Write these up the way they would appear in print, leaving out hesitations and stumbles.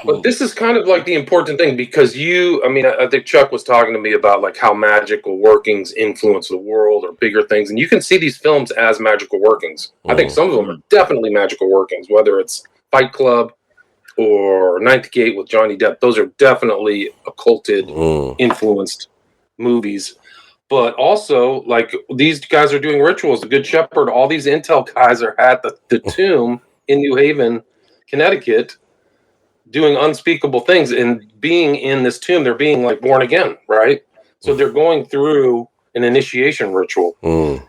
But this is kind of like the important thing because I think Chuck was talking to me about like how magical workings influence the world or bigger things. And you can see these films as magical workings. I think some of them are definitely magical workings, whether it's Fight Club or Ninth Gate with Johnny Depp. Those are definitely occulted, influenced movies. But also, like, these guys are doing rituals. The Good Shepherd, all these intel guys are at the tomb in New Haven, Connecticut, doing unspeakable things. And being in this tomb, they're being, like, born again, right? So they're going through an initiation ritual.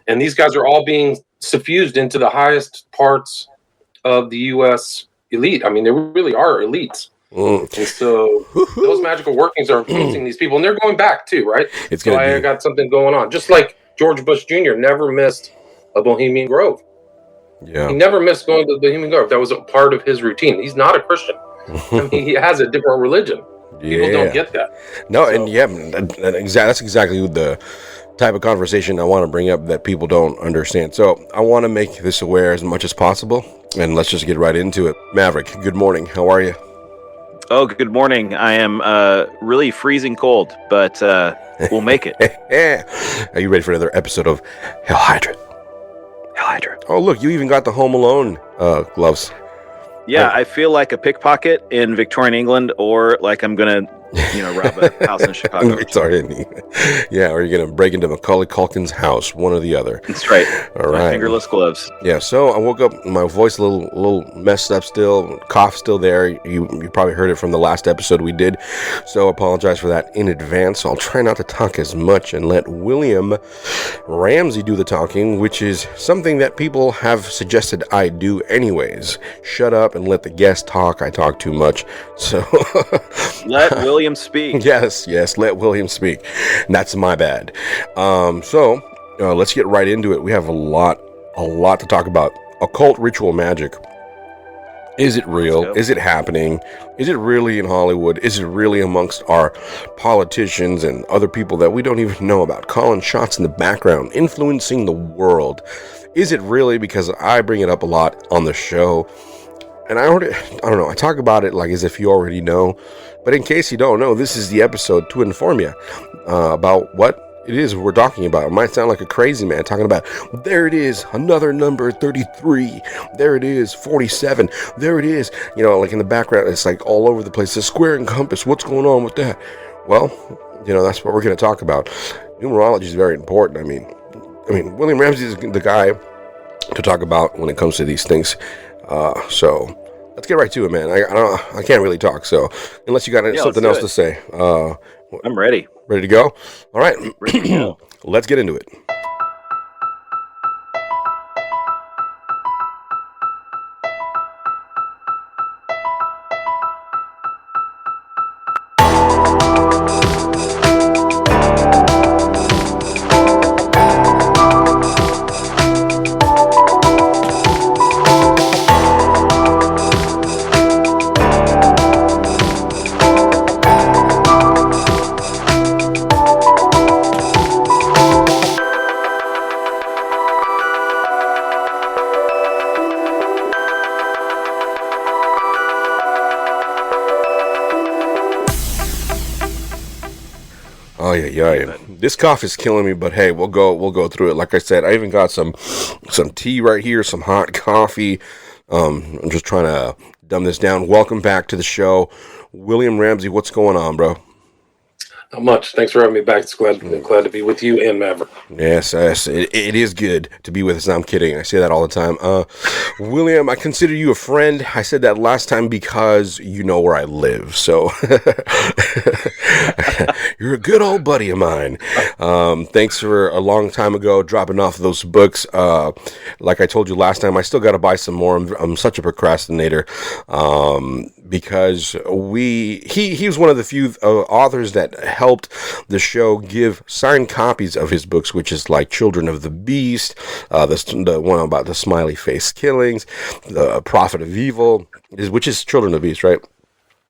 And these guys are all being suffused into the highest parts of the U.S. elite. I mean, they really are elites. And so those magical workings are influencing these people, and they're going back too, right? I got something going on. Just like George Bush Jr. never missed a Bohemian Grove. Yeah, he never missed going to the Bohemian Grove. That was a part of his routine. He's not a Christian. I mean, he has a different religion. People don't get that. No, and that's exactly the type of conversation I want to bring up that people don't understand. So I want to make this aware as much as possible, and let's just get right into it. Maverick, good morning. How are you? Oh, good morning. I am really freezing cold, but we'll make it. Are you ready for another episode of Hell Hydra? Hell Hydra. Oh, look, you even got the Home Alone gloves. Yeah, I feel like a pickpocket in Victorian England, or like I'm going to, rob a house in Chicago. Yeah, or you're going to break into Macaulay Culkin's house, one or the other. That's right. All right. Fingerless gloves. Yeah, so I woke up, my voice a little messed up still, cough still there. You probably heard it from the last episode we did, so I apologize for that in advance. I'll try not to talk as much and let William Ramsey do the talking, which is something that people have suggested I do anyways. Shut up and let the guest talk. I talk too much, so... Let William speak. Yes, let William speak. That's my bad. So let's get right into it. We have a lot to talk about. Occult ritual magic. Is it real? Is it happening? Is it really in Hollywood? Is it really amongst our politicians and other people that we don't even know about, calling shots in the background, influencing the world? Is it really? Because I bring it up a lot on the show. And I don't know, I talk about it like as if you already know. But in case you don't know, this is the episode to inform you about what it is we're talking about. It might sound like a crazy man talking about, there it is, another number, 33. There it is, 47. There it is. Like in the background, it's like all over the place. The square and compass, what's going on with that? Well, that's what we're going to talk about. Numerology is very important. I mean, William Ramsey is the guy to talk about when it comes to these things. So let's get right to it, man. I can't really talk, so unless you got something else to say. I'm ready. Ready to go? All right. Ready to go. Let's get into it. Yeah. This cough is killing me, but hey, we'll go through it. Like I said, I even got some tea right here, some hot coffee. I'm just trying to dumb this down. Welcome back to the show, William Ramsey. What's going on, bro? Not much. Thanks for having me back. It's glad to be with you and Maverick. Yes, it is good to be with us. I'm kidding. I say that all the time. William, I consider you a friend. I said that last time because you know where I live. So you're a good old buddy of mine. Thanks for a long time ago dropping off those books. Like I told you last time, I still got to buy some more. I'm such a procrastinator. Because he was one of the few authors that helped the show give signed copies of his books, which is like Children of the Beast, the one about the smiley face killings, the Prophet of Evil, which is Children of the Beast, right?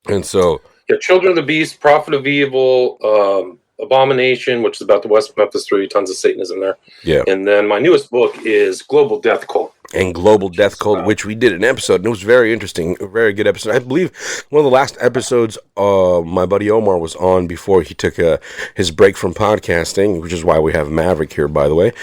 And so Children of the Beast, Prophet of Evil, Abomination, which is about the West Memphis 3, tons of Satanism there. Yeah. And then my newest book is Global Death Cult. and Global Death Cult, which we did an episode, and it was very interesting, a very good episode. I believe one of the last episodes my buddy Omar was on before he took his break from podcasting, which is why we have Maverick here, by the way.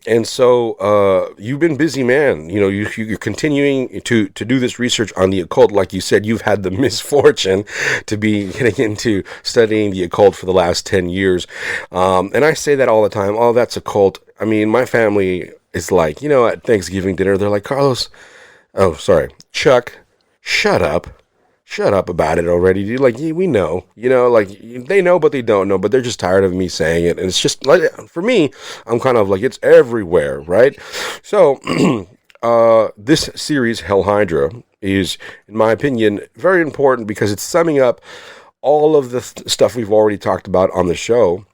And so you've been busy, man. You know, you're continuing to do this research on the occult. Like you said, you've had the misfortune to be getting into studying the occult for the last 10 years. And I say that all the time. Oh, that's occult. I mean, my family is like, you know, at Thanksgiving dinner, they're like, Chuck, shut up about it already. Dude. Like, we know, you know, like they know, but they don't know, but they're just tired of me saying it. And it's just like, for me, I'm kind of like, it's everywhere, right? So, this series, Hell Hydra, is, in my opinion, very important because it's summing up all of the stuff we've already talked about on the show.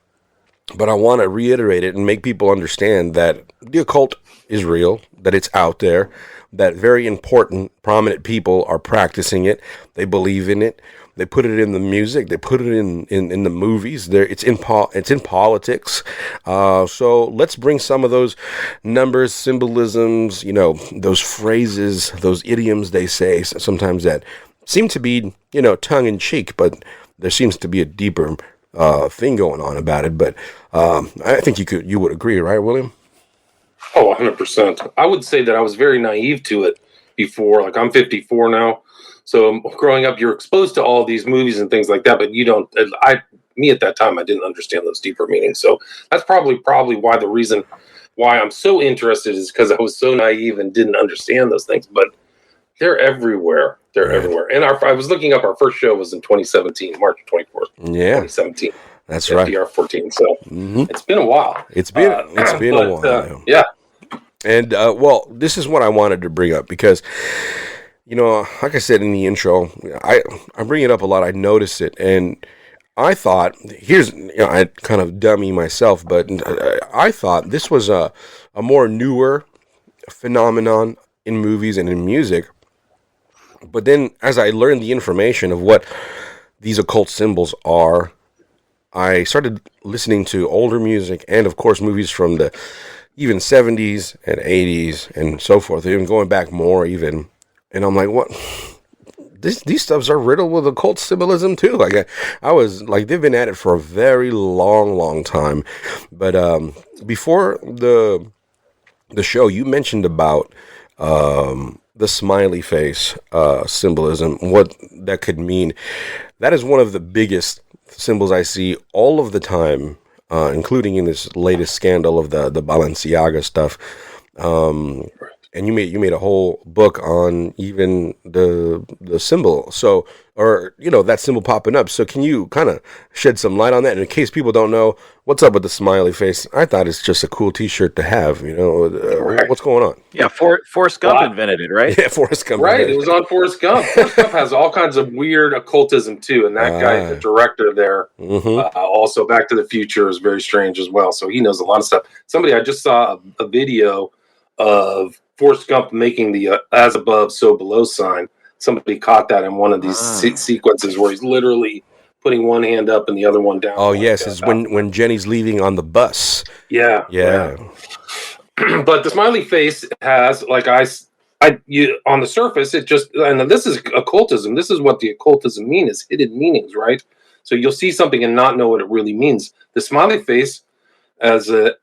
But I want to reiterate it and make people understand that the occult is real, that it's out there, that very important, prominent people are practicing it. They believe in it. They put it in the music. They put it in the movies. It's in politics. So let's bring some of those numbers, symbolisms, you know, those phrases, those idioms they say sometimes that seem to be, you know, tongue in cheek, but there seems to be a deeper thing going on about it, but I think you would agree, right, William? Oh, 100%. I would say that I was very naive to it before. Like, I'm 54 now, so growing up, you're exposed to all these movies and things like that, but you don't. Me at that time, I didn't understand those deeper meanings. So that's probably why the reason why I'm so interested is because I was so naive and didn't understand those things. But they're everywhere. They're everywhere. And I was looking up. Our first show was in 2017, March 24th. Yeah, 2017. That's right. FDR 14. So it's been a while. It's been a while. Yeah. And well, this is what I wanted to bring up because, you know, like I said in the intro, I bring it up a lot. I notice it, and I thought, I kind of dummy myself, but I thought this was a more newer phenomenon in movies and in music. But then, as I learned the information of what these occult symbols are, I started listening to older music and, of course, movies from the even 70s and 80s and so forth, even going back more even. And I'm like, what? These stuffs are riddled with occult symbolism too. Like I was like, they've been at it for a very long time. But before the show, you mentioned about the smiley face symbolism, what that could mean. That is one of the biggest symbols I see all of the time, including in this latest scandal of the Balenciaga stuff. And you made a whole book on even the symbol. So, or, you know, that symbol popping up. So can you kind of shed some light on that? And in case people don't know, what's up with the smiley face? I thought it's just a cool t-shirt to have, you know, what's going on? Yeah. Forrest Gump invented it, right? Yeah. Forrest Gump. Right. It was on Forrest Gump. Forrest Gump has all kinds of weird occultism too. And that guy, the director there, also Back to the Future is very strange as well. So he knows a lot of stuff. I just saw a video of Forrest Gump making the as above, so below sign. Somebody caught that in one of these sequences where he's literally putting one hand up and the other one down. Oh, yes. It's when Jenny's leaving on the bus. Yeah. But the smiley face has, like on the surface, it just, and this is occultism. This is what the occultism mean is hidden meanings, right? So you'll see something and not know what it really means. The smiley face as a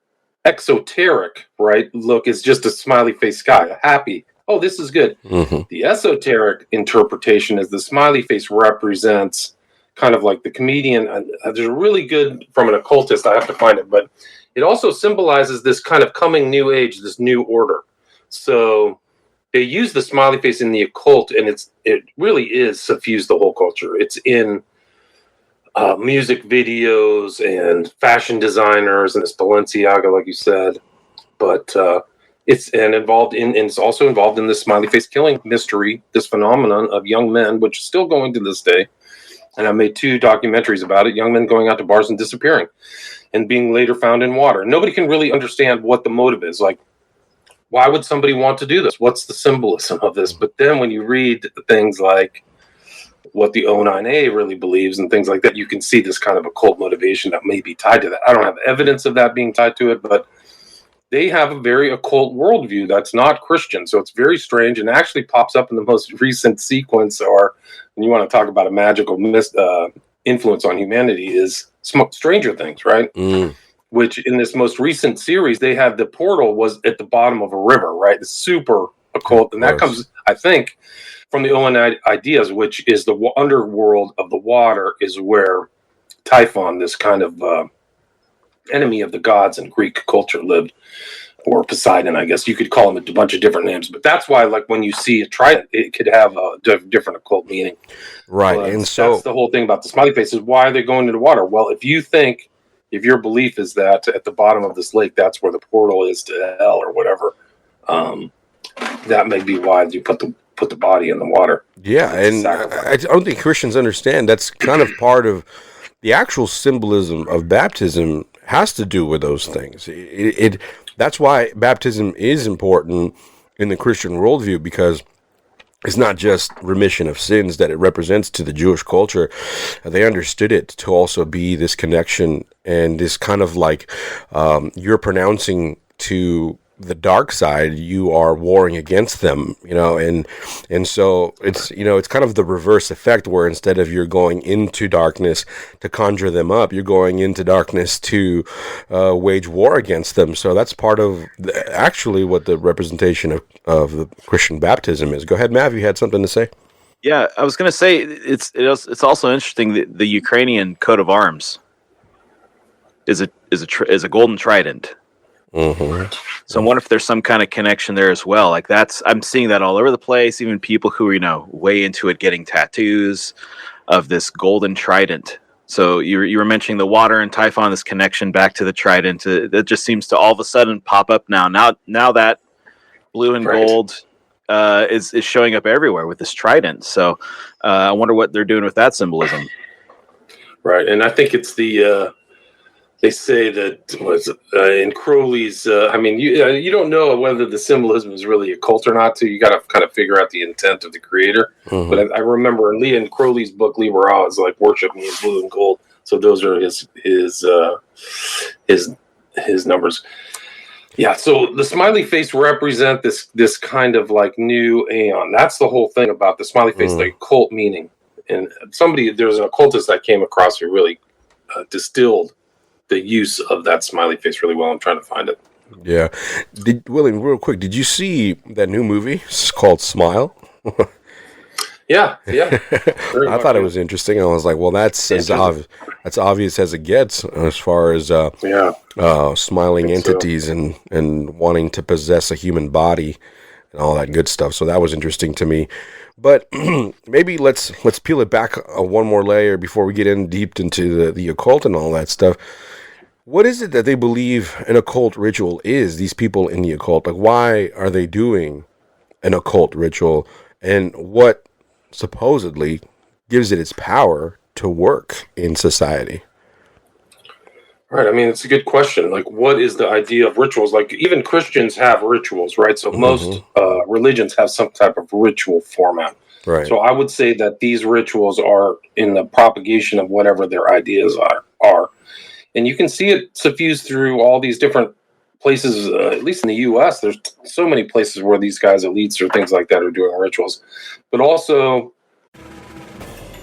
exoteric, right, look is just a smiley face guy, a happy. Oh, this is good. The esoteric interpretation is the smiley face represents kind of like the comedian. There's a really good from an occultist. I have to find it, but it also symbolizes this kind of coming new age, this new order. So they use the smiley face in the occult, and it really is suffused the whole culture. It's in music videos and fashion designers, and it's Balenciaga, like you said, but it's also involved in this smiley face killing mystery, this phenomenon of young men, which is still going to this day. And I made 2 documentaries about it: young men going out to bars and disappearing, and being later found in water. Nobody can really understand what the motive is. Like, why would somebody want to do this? What's the symbolism of this? But then when you read things like what the O9A really believes and things like that, you can see this kind of occult motivation that may be tied to that. I don't have evidence of that being tied to it, but they have a very occult worldview that's not Christian. So it's very strange, and actually pops up in the most recent sequence, or when you want to talk about a magical influence on humanity, is Stranger Things, right? Which in this most recent series, they had the portal was at the bottom of a river, right? It's super occult. And that comes, I think, from the Owen ideas, which is the underworld of the water is where Typhon, this kind of enemy of the gods in Greek culture, lived. Or Poseidon, I guess you could call him a bunch of different names, but that's why, like, when you see a trident, it could have a different occult meaning, right? But and so that's the whole thing about the smiley face is why are they going into water? Well, if your belief is that at the bottom of this lake, that's where the portal is to hell or whatever, that may be why you put the body in the water. Yeah, and I don't think Christians understand that's kind of part of the actual symbolism of baptism has to do with those things. That's why baptism is important in the Christian worldview, because it's not just remission of sins that it represents to the Jewish culture. They understood it to also be this connection and this kind of like you're pronouncing to the dark side, you are warring against them, and so it's it's kind of the reverse effect, where instead of you're going into darkness to conjure them up, you're going into darkness to wage war against them. So that's part of actually what the representation of the Christian baptism is. Go ahead, Mav, you had something to say? Yeah, I was going to say it's also interesting that the Ukrainian coat of arms is a golden trident. Mm-hmm. So I wonder if there's some kind of connection there as well. Like I'm seeing that all over the place. Even people who are way into it getting tattoos of this golden trident. So you were mentioning the water and Typhon, this connection back to the trident. That just seems to all of a sudden pop up now. Now that blue and gold is showing up everywhere with this trident. So I wonder what they're doing with that symbolism. Right, and I think it's the. They say that in Crowley's. You don't know whether the symbolism is really occult or not. You got to kind of figure out the intent of the creator. Mm-hmm. But I remember in Crowley's book, Liber A is like worship me in blue and gold. So those are his numbers. Yeah. So the smiley face represent this kind of like new aeon. That's the whole thing about the smiley face, the occult meaning. And there's an occultist I came across who really distilled the use of that smiley face really well. I'm trying to find it. Yeah. William, real quick, did you see that new movie? It's called Smile. Yeah. I thought it was interesting. I was like, well, that's that's obvious as it gets as far as smiling entities and wanting to possess a human body and all that good stuff. So that was interesting to me. But maybe let's peel it back one more layer before we get in deep into the occult and all that stuff. What is it that they believe an occult ritual is, these people in the occult? Like, why are they doing an occult ritual? And what supposedly gives it its power to work in society? Right. I mean, it's a good question. Like, what is the idea of rituals? Like, even Christians have rituals, right? So most religions have some type of ritual format. Right. So I would say that these rituals are in the propagation of whatever their ideas are. And you can see it suffused through all these different places, at least in the U.S. There's so many places where these guys, elites or things like that, are doing rituals. But also...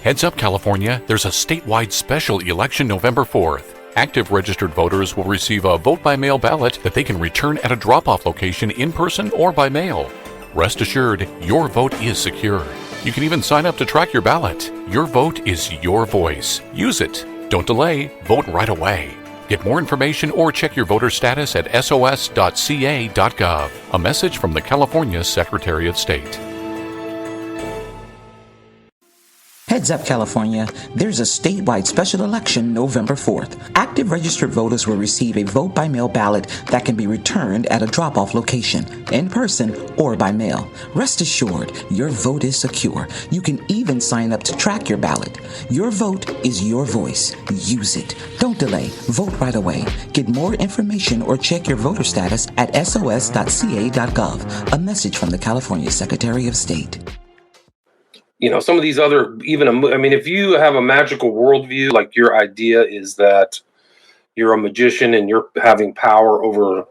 Heads up, California. There's a statewide special election November 4th. Active registered voters will receive a vote-by-mail ballot that they can return at a drop-off location in person or by mail. Rest assured, your vote is secure. You can even sign up to track your ballot. Your vote is your voice. Use it. Don't delay. Vote right away. Get more information or check your voter status at sos.ca.gov. A message from the California Secretary of State. Heads up, California. There's a statewide special election November 4th. Active registered voters will receive a vote-by-mail ballot that can be returned at a drop-off location, in person or by mail. Rest assured, your vote is secure. You can even sign up to track your ballot. Your vote is your voice. Use it. Don't delay. Vote right away. Get more information or check your voter status at sos.ca.gov. A message from the California Secretary of State. Some of these other, if you have a magical worldview, like your idea is that, you're a magician and you're having power over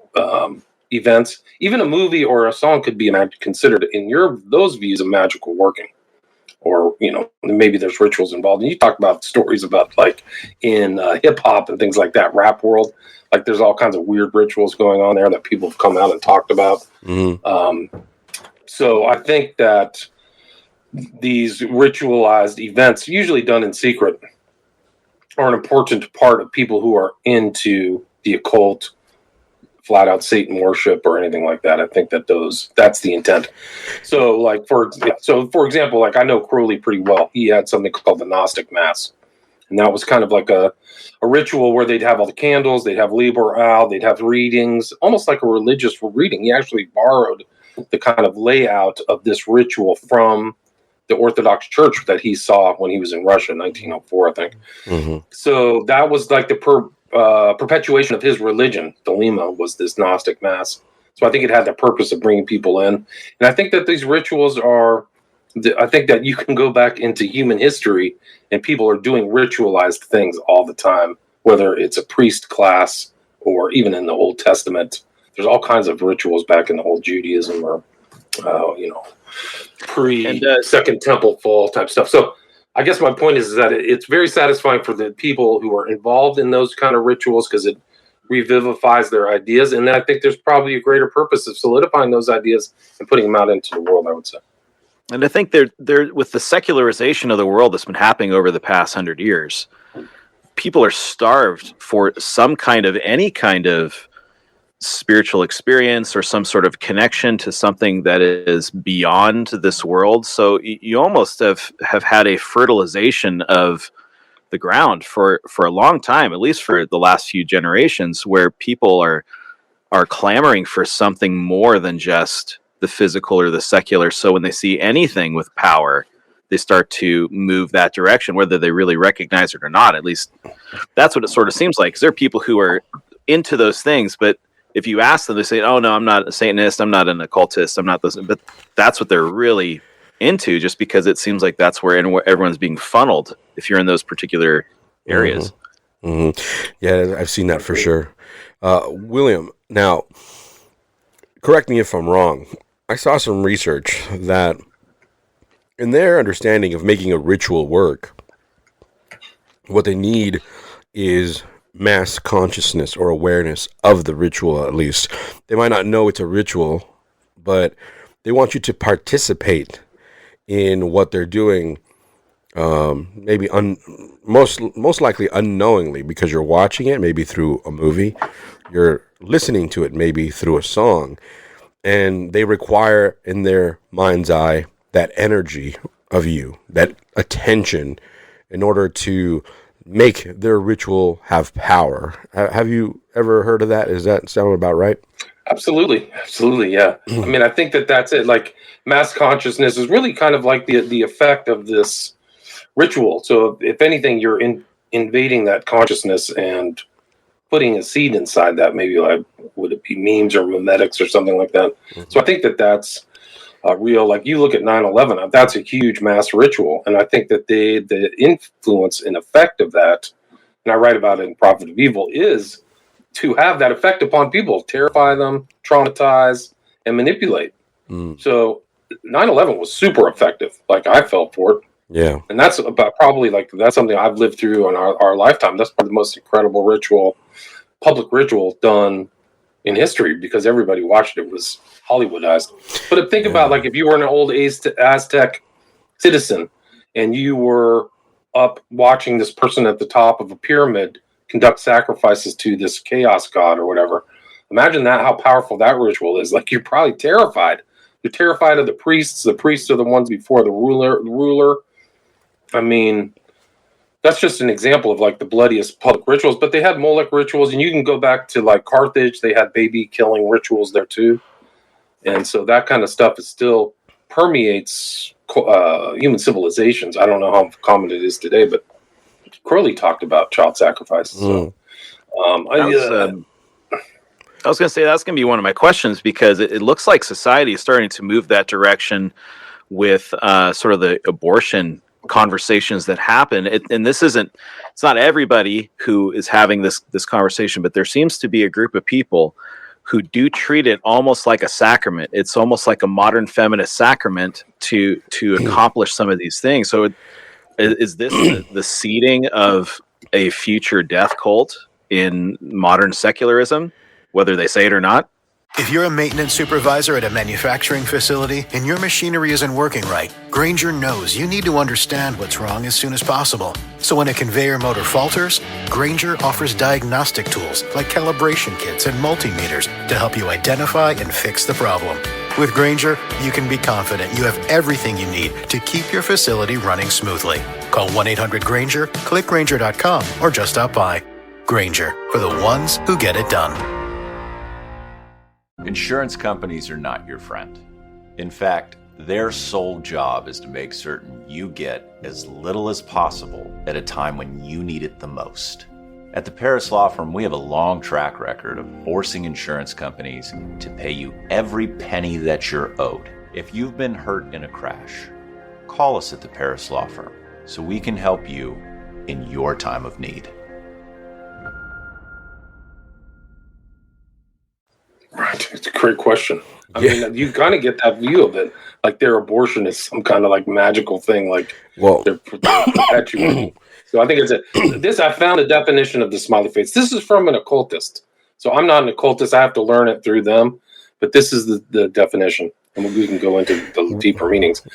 events. Even a movie or a song could be considered in those views a magical working. Or, maybe there's rituals involved. And you talk about stories about like in hip hop and things like that, rap world, like there's all kinds of weird rituals going on there that people have come out and talked about. Mm-hmm. So I think that these ritualized events, usually done in secret, are an important part of people who are into the occult, flat out Satan worship or anything like that. I think that that's the intent. So like, for example, like I know Crowley pretty well. He had something called the Gnostic Mass. And that was kind of like a ritual where they'd have all the candles, they'd have Liber Al, they'd have readings, almost like a religious reading. He actually borrowed the kind of layout of this ritual from the Orthodox Church that he saw when he was in Russia in 1904, I think. Mm-hmm. So that was like the perpetuation of his religion. The Lima was this Gnostic Mass. So I think it had the purpose of bringing people in. And I think that these rituals I think that you can go back into human history and people are doing ritualized things all the time, whether it's a priest class or even in the Old Testament. There's all kinds of rituals back in the old Judaism or, pre-Second Temple fall type stuff. So I guess my point is that it's very satisfying for the people who are involved in those kind of rituals because it revivifies their ideas. And then I think there's probably a greater purpose of solidifying those ideas and putting them out into the world, I would say. And I think they're with the secularization of the world that's been happening over the past 100 years, people are starved for any kind of spiritual experience or some sort of connection to something that is beyond this world. So you almost have had a fertilization of the ground for a long time, at least for the last few generations, where people are clamoring for something more than just the physical or the secular. So when they see anything with power, they start to move that direction, whether they really recognize it or not. At least that's what it sort of seems like. 'Cause there are people who are into those things, but if you ask them, they say, "Oh no, I'm not a Satanist. I'm not an occultist. I'm not this." But that's what they're really into, just because it seems like that's where everyone's being funneled. If you're in those particular areas, Yeah, I've seen that for sure. William, now correct me if I'm wrong. I saw some research that, in their understanding of making a ritual work, what they need is mass consciousness or awareness of the ritual, at least. They might not know it's a ritual, but they want you to participate in what they're doing, maybe most likely unknowingly, because you're watching it maybe through a movie, you're listening to it maybe through a song, and they require in their mind's eye that energy of you, that attention, in order to make their ritual have power. Have you ever heard of that? Does that sound about right? Absolutely, yeah. I mean, I think that's it. Like, mass consciousness is really kind of like the effect of this ritual. So, if anything, you're invading that consciousness and putting a seed inside that. Maybe like, would it be memes or memetics or something like that? Mm-hmm. So, I think that's real. Like, you look at 9/11, that's a huge mass ritual, and I think that the influence and effect of that, and I write about it in Prophet of Evil, is to have that effect upon people, terrify them, traumatize, and manipulate. So 9/11 was super effective. Like, I fell for it. Yeah. And that's that's something I've lived through in our lifetime. That's probably the most incredible public ritual done in history, because everybody watched it. It was Hollywoodized. But think about, like, if you were an old Aztec citizen and you were up watching this person at the top of a pyramid conduct sacrifices to this chaos god or whatever. Imagine how powerful that ritual is. Like, you're probably terrified. You're terrified of the priests. The priests are the ones before the ruler. I mean, that's just an example of like the bloodiest public rituals. But they had Moloch rituals, and you can go back to like Carthage. They had baby killing rituals there too. And so that kind of stuff still permeates human civilizations. I don't know how common it is today, but Crowley talked about child sacrifices. So, I was going to say that's going to be one of my questions, because it looks like society is starting to move that direction with sort of the abortion conversations that happen. And this isn't, it's not everybody who is having this conversation, but there seems to be a group of people who do treat it almost like a sacrament. It's almost like a modern feminist sacrament to accomplish some of these things. So is this the seeding of a future death cult in modern secularism, whether they say it or not? If you're a maintenance supervisor at a manufacturing facility and your machinery isn't working right, Grainger knows you need to understand what's wrong as soon as possible. So when a conveyor motor falters, Grainger offers diagnostic tools like calibration kits and multimeters to help you identify and fix the problem. With Grainger, you can be confident you have everything you need to keep your facility running smoothly. Call 1-800-GRAINGER, click Grainger.com, or just stop by. Grainger, for the ones who get it done. Insurance companies are not your friend. In fact, their sole job is to make certain you get as little as possible at a time when you need it the most. At the Paris Law Firm, we have a long track record of forcing insurance companies to pay you every penny that you're owed. If you've been hurt in a crash, call us at the Paris Law Firm so we can help you in your time of need. Right. It's a great question. I mean, you kind of get that view of it, like their abortion is some kind of like magical thing, like they're perpetuating. So I think I found a definition of the smiley face. This is from an occultist. So I'm not an occultist. I have to learn it through them. But this is the definition. And we can go into the deeper meanings.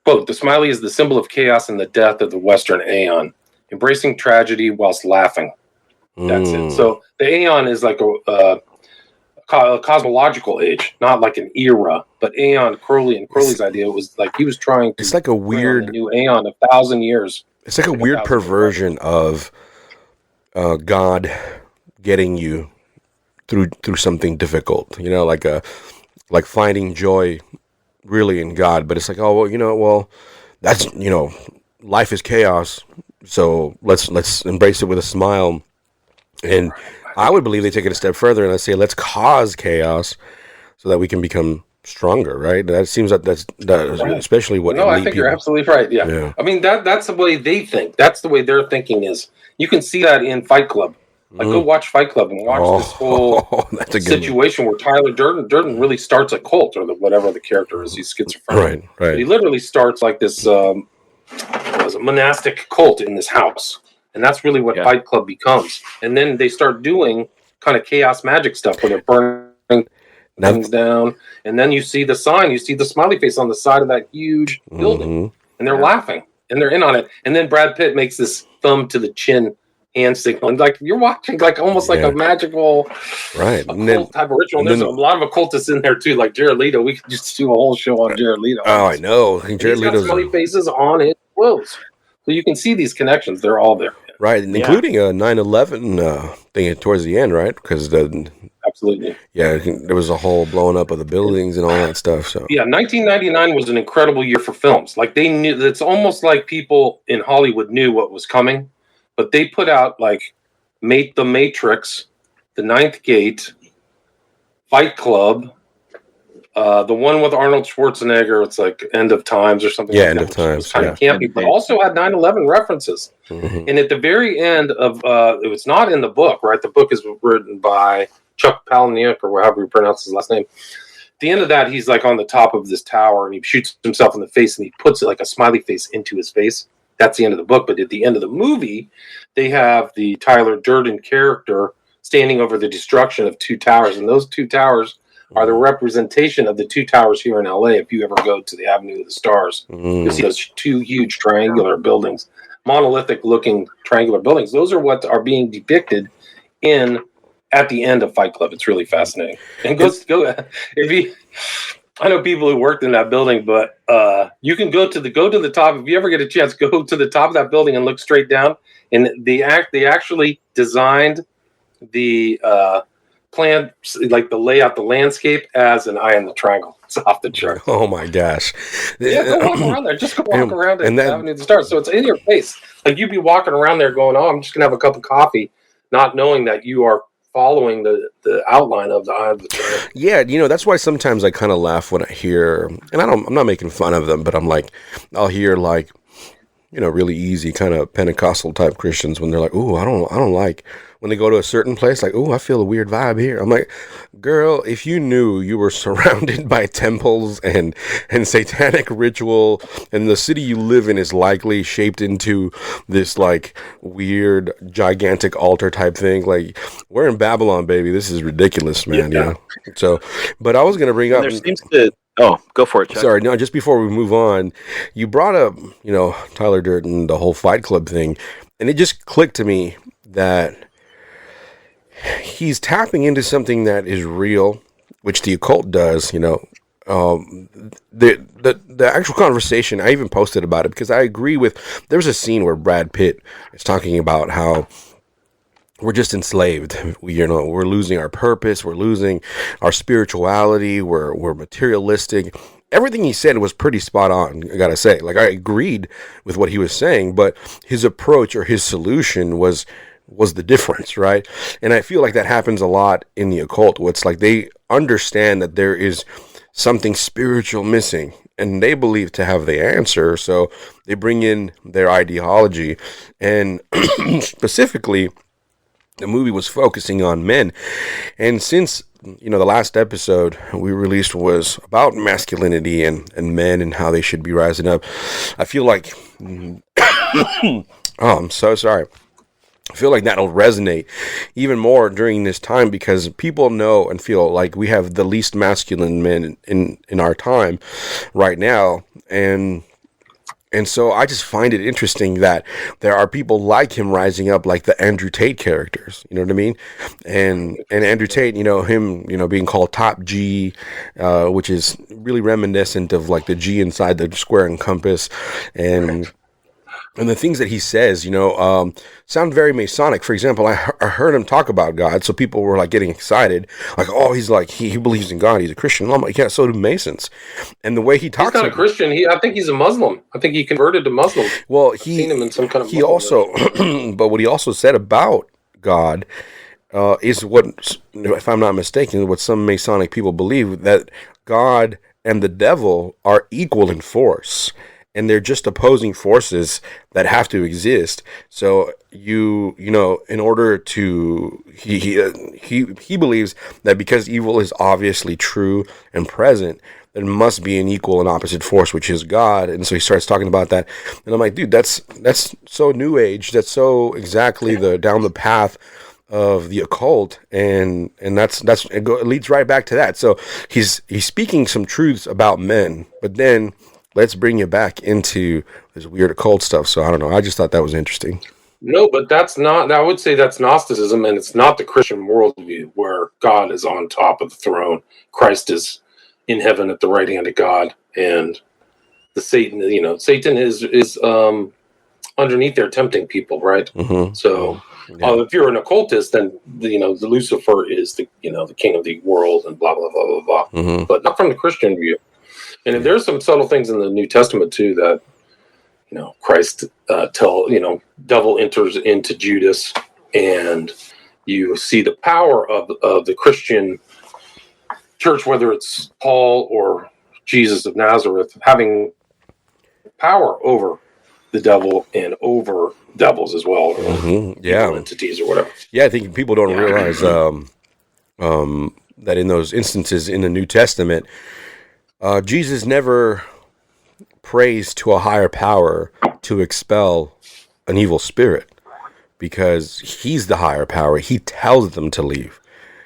Quote, the smiley is the symbol of chaos and the death of the Western aeon, embracing tragedy whilst laughing. That's it. So the aeon is like a cosmological age, not like an era, but aeon. Crowley's idea was like he was trying to. It's like a weird new aeon, 1,000 years. It's like a weird perversion of God getting you through something difficult. You know, like finding joy really in God, but it's like, oh well, that's life is chaos, so let's embrace it with a smile. And I would believe they take it a step further and I say, let's cause chaos so that we can become stronger, right? That seems that that's especially what. No, I think you're absolutely right. Yeah. I mean that's the way they think. That's the way their thinking is. You can see that in Fight Club. Like go watch Fight Club and watch this whole situation where Tyler Durden really starts a cult or whatever the character is. He's schizophrenic. Right. But he literally starts like this a monastic cult in this house. And that's really what Fight Club becomes. And then they start doing kind of chaos magic stuff where they're burning things down. And then you see the sign, you see the smiley face on the side of that huge building. And they're laughing. And they're in on it. And then Brad Pitt makes this thumb to the chin hand signal. And like you're watching like almost like a magical type of ritual. And there's a lot of occultists in there too, like Jared Leto. We could just do a whole show on Jared Leto. Oh, I know. Jared Leto's smiley faces on his clothes. So you can see these connections. They're all there. Right, including a 9/11 thing towards the end, right? Because absolutely, there was a whole blowing up of the buildings and all that stuff. So 1999 was an incredible year for films. Like they knew, it's almost like people in Hollywood knew what was coming, but they put out like The Matrix, The Ninth Gate, Fight Club. The one with Arnold Schwarzenegger, it's like End of Times or something. End of Times. It was kind of campy, but also had 9/11 references. And at the very end of, it was not in the book, right? The book is written by Chuck Palahniuk, or however you pronounce his last name. At the end of that, he's like on the top of this tower and he shoots himself in the face and he puts it like a smiley face into his face. That's the end of the book. But at the end of the movie, they have the Tyler Durden character standing over the destruction of two towers. And those two towers are the representation of the two towers here in LA. If you ever go to the Avenue of the Stars, you'll see those two huge triangular buildings, monolithic looking triangular buildings. Those are what are being depicted at the end of Fight Club. It's really fascinating. And go if you, I know people who worked in that building, but you can go to the top. If you ever get a chance, go to the top of that building and look straight down. And they actually designed the plan, like the layout, the landscape as an eye in the triangle. It's off the chart. Oh my gosh! Go walk around there. Just go walk around and Avenue of the Stars. So it's in your face. Like you'd be walking around there, going, "Oh, I'm just gonna have a cup of coffee," not knowing that you are following the outline of the eye of the triangle. Yeah, that's why sometimes I kind of laugh when I hear, and I'm not making fun of them, but I'm like, I'll hear like really easy kind of Pentecostal type Christians when they're like, "Ooh, I don't like," when they go to a certain place, like, "Ooh, I feel a weird vibe here." I'm like, girl, if you knew you were surrounded by temples and satanic ritual, and the city you live in is likely shaped into this like weird gigantic altar type thing, like, we're in Babylon, baby. This is ridiculous, man. Yeah. So, but I was gonna bring up. There seems to. Oh, go for it, Chuck. Sorry, no, just before we move on, you brought up, Tyler Durden, the whole Fight Club thing, and it just clicked to me that he's tapping into something that is real, which the occult does, the actual conversation, I even posted about it because I agree with, there's a scene where Brad Pitt is talking about how we're just enslaved. We're losing our purpose. We're losing our spirituality. We're materialistic. Everything he said was pretty spot on, I gotta say. Like, I agreed with what he was saying, but his approach or his solution was the difference, right? And I feel like that happens a lot in the occult, where it's like they understand that there is something spiritual missing, and they believe to have the answer, so they bring in their ideology. And specifically, the movie was focusing on men. And since, the last episode we released was about masculinity and men and how they should be rising up, I feel like, oh, I'm so sorry. I feel like that'll resonate even more during this time, because people know and feel like we have the least masculine men in our time right now. And so I just find it interesting that there are people like him rising up, like the Andrew Tate characters, you know what I mean? And Andrew Tate, him, being called Top G, which is really reminiscent of like the G inside the square and compass. And the things that he says, sound very Masonic. For example, I heard him talk about God, so people were like getting excited, like, "Oh, he's like he believes in God. He's a Christian." I'm like, "Yeah, so do Masons." And the way he talks, he's not a Christian. I think he's a Muslim. I think he converted to Muslim. Well, I've seen him in some kind of. He also, but what he also said about God is what, if I'm not mistaken, what some Masonic people believe, that God and the devil are equal in force. And they're just opposing forces that have to exist. So in order to, he believes that because evil is obviously true and present, there must be an equal and opposite force, which is God. And so he starts talking about that, and I'm like, dude, that's so new age. That's so exactly down the path of the occult, and it leads right back to that. So he's speaking some truths about men, but then let's bring you back into this weird occult stuff. So I don't know. I just thought that was interesting. No, but that's not. I would say that's Gnosticism, and it's not the Christian worldview where God is on top of the throne, Christ is in heaven at the right hand of God, and the Satan is underneath there tempting people, right? Mm-hmm. So if you're an occultist, then the Lucifer is the king of the world and blah blah blah blah blah. Mm-hmm. But not from the Christian view. And if there's some subtle things in the New Testament too that, Christ devil enters into Judas, and you see the power of the Christian church, whether it's Paul or Jesus of Nazareth, having power over the devil and over devils as well, or evil entities or whatever. Yeah, I think people don't realize that in those instances in the New Testament, Jesus never prays to a higher power to expel an evil spirit, because he's the higher power. He tells them to leave.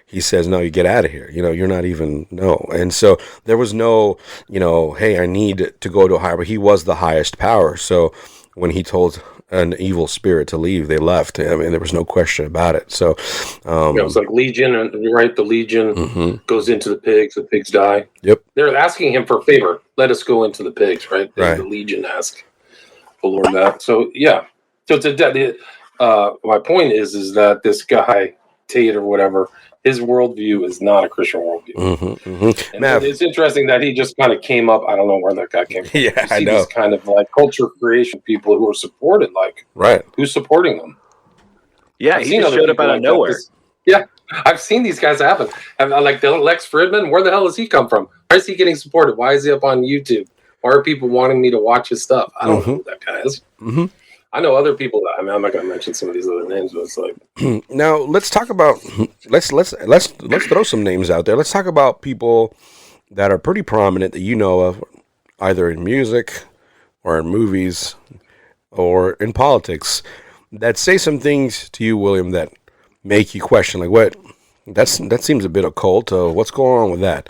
He says, "No, you get out of here. You're not even, no." And so there was no, hey, I need to go to a higher, but he was the highest power. So when he told an evil spirit to leave, they left. I mean, there was no question about it. So it was like Legion, right? The Legion goes into the pigs die. Yep. They're asking him for a favor. Let us go into the pigs, right? Right. The Legion ask the Lord that. So yeah. So my point is that this guy Tate or whatever, his worldview is not a Christian worldview. Mm-hmm, mm-hmm. And it's interesting that he just kind of came up. I don't know where that guy came from. Yeah, I see know. These kind of like culture creation people who are supported, like, right? Who's supporting them? Yeah, he just showed up out of nowhere. Yeah, I've seen these guys happen. And like the Lex Fridman, where the hell has he come from? Why is he getting supported? Why is he up on YouTube? Why are people wanting me to watch his stuff? I don't know who that guy is. Mm-hmm. I know other people that, I mean, I'm not going to mention some of these other names, but it's like. Now let's talk about let's throw some names out there. Let's talk about people that are pretty prominent that you know of, either in music or in movies or in politics, that say some things to you, William, that make you question, like, what? That seems a bit occult. What's going on with that?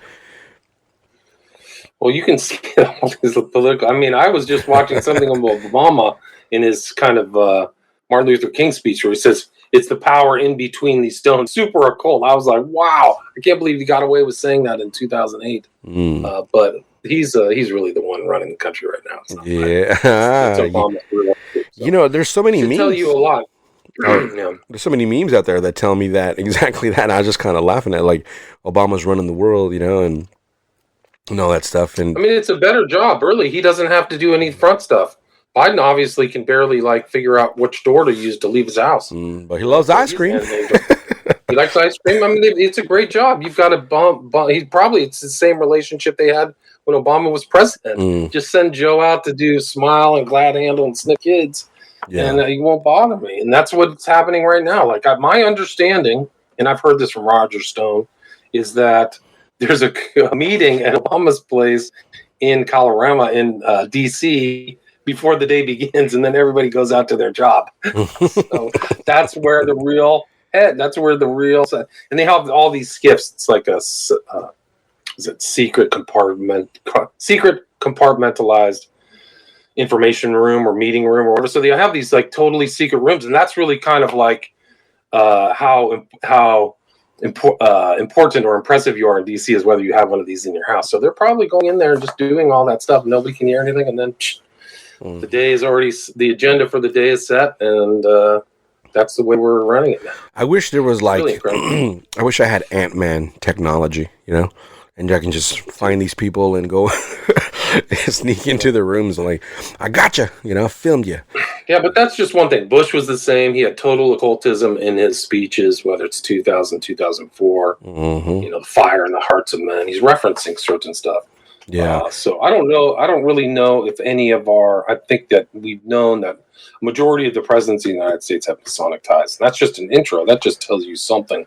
Well, you can see all these political. I mean, I was just watching something about Obama in his kind of Martin Luther King speech where he says, it's the power in between these stones. Super occult. I was like, wow, I can't believe he got away with saying that in 2008. But he's really the one running the country right now. It's not it's Obama. You know, there's so many memes. Tell you a lot. There's so many memes out there that tell me that exactly that. And I was just kind of laughing at, like, Obama's running the world, you know, and all that stuff. And I mean, it's a better job. Really, he doesn't have to do any front stuff. Biden obviously can barely figure out which door to use to leave his house. But he loves ice cream. He likes ice cream. I mean, it's a great job. You've got to it's the same relationship they had when Obama was president. Just send Joe out to do Smile and Glad Handle and Snip Kids, and he won't bother me. And that's what's happening right now. Like, my understanding, and I've heard this from Roger Stone, is that there's a meeting at Obama's place in Colorado, in D.C., before the day begins, and then everybody goes out to their job. So that's where the real and they have all these skips. It's like a secret compartmentalized information room or meeting room or whatever. So they have these like totally secret rooms, and that's really kind of like how important or impressive you are in DC is whether you have one of these in your house. So they're probably going in there and just doing all that stuff. Nobody can hear anything, and then the day is already, the agenda for the day is set, and that's the way we're running it now. I wish there was Really I wish I had Ant-Man technology, you know, and I can just find these people and go sneak into the rooms and, like, I gotcha, you know, filmed you. Yeah, but that's just one thing. Bush was the same. He had total occultism in his speeches, whether it's 2000, 2004, you know, the fire in the hearts of men. He's referencing certain stuff. Yeah. So I don't know. I don't really know if any of I think that we've known that a majority of the presidents of the United States have Masonic ties. And that's just an intro. That just tells you something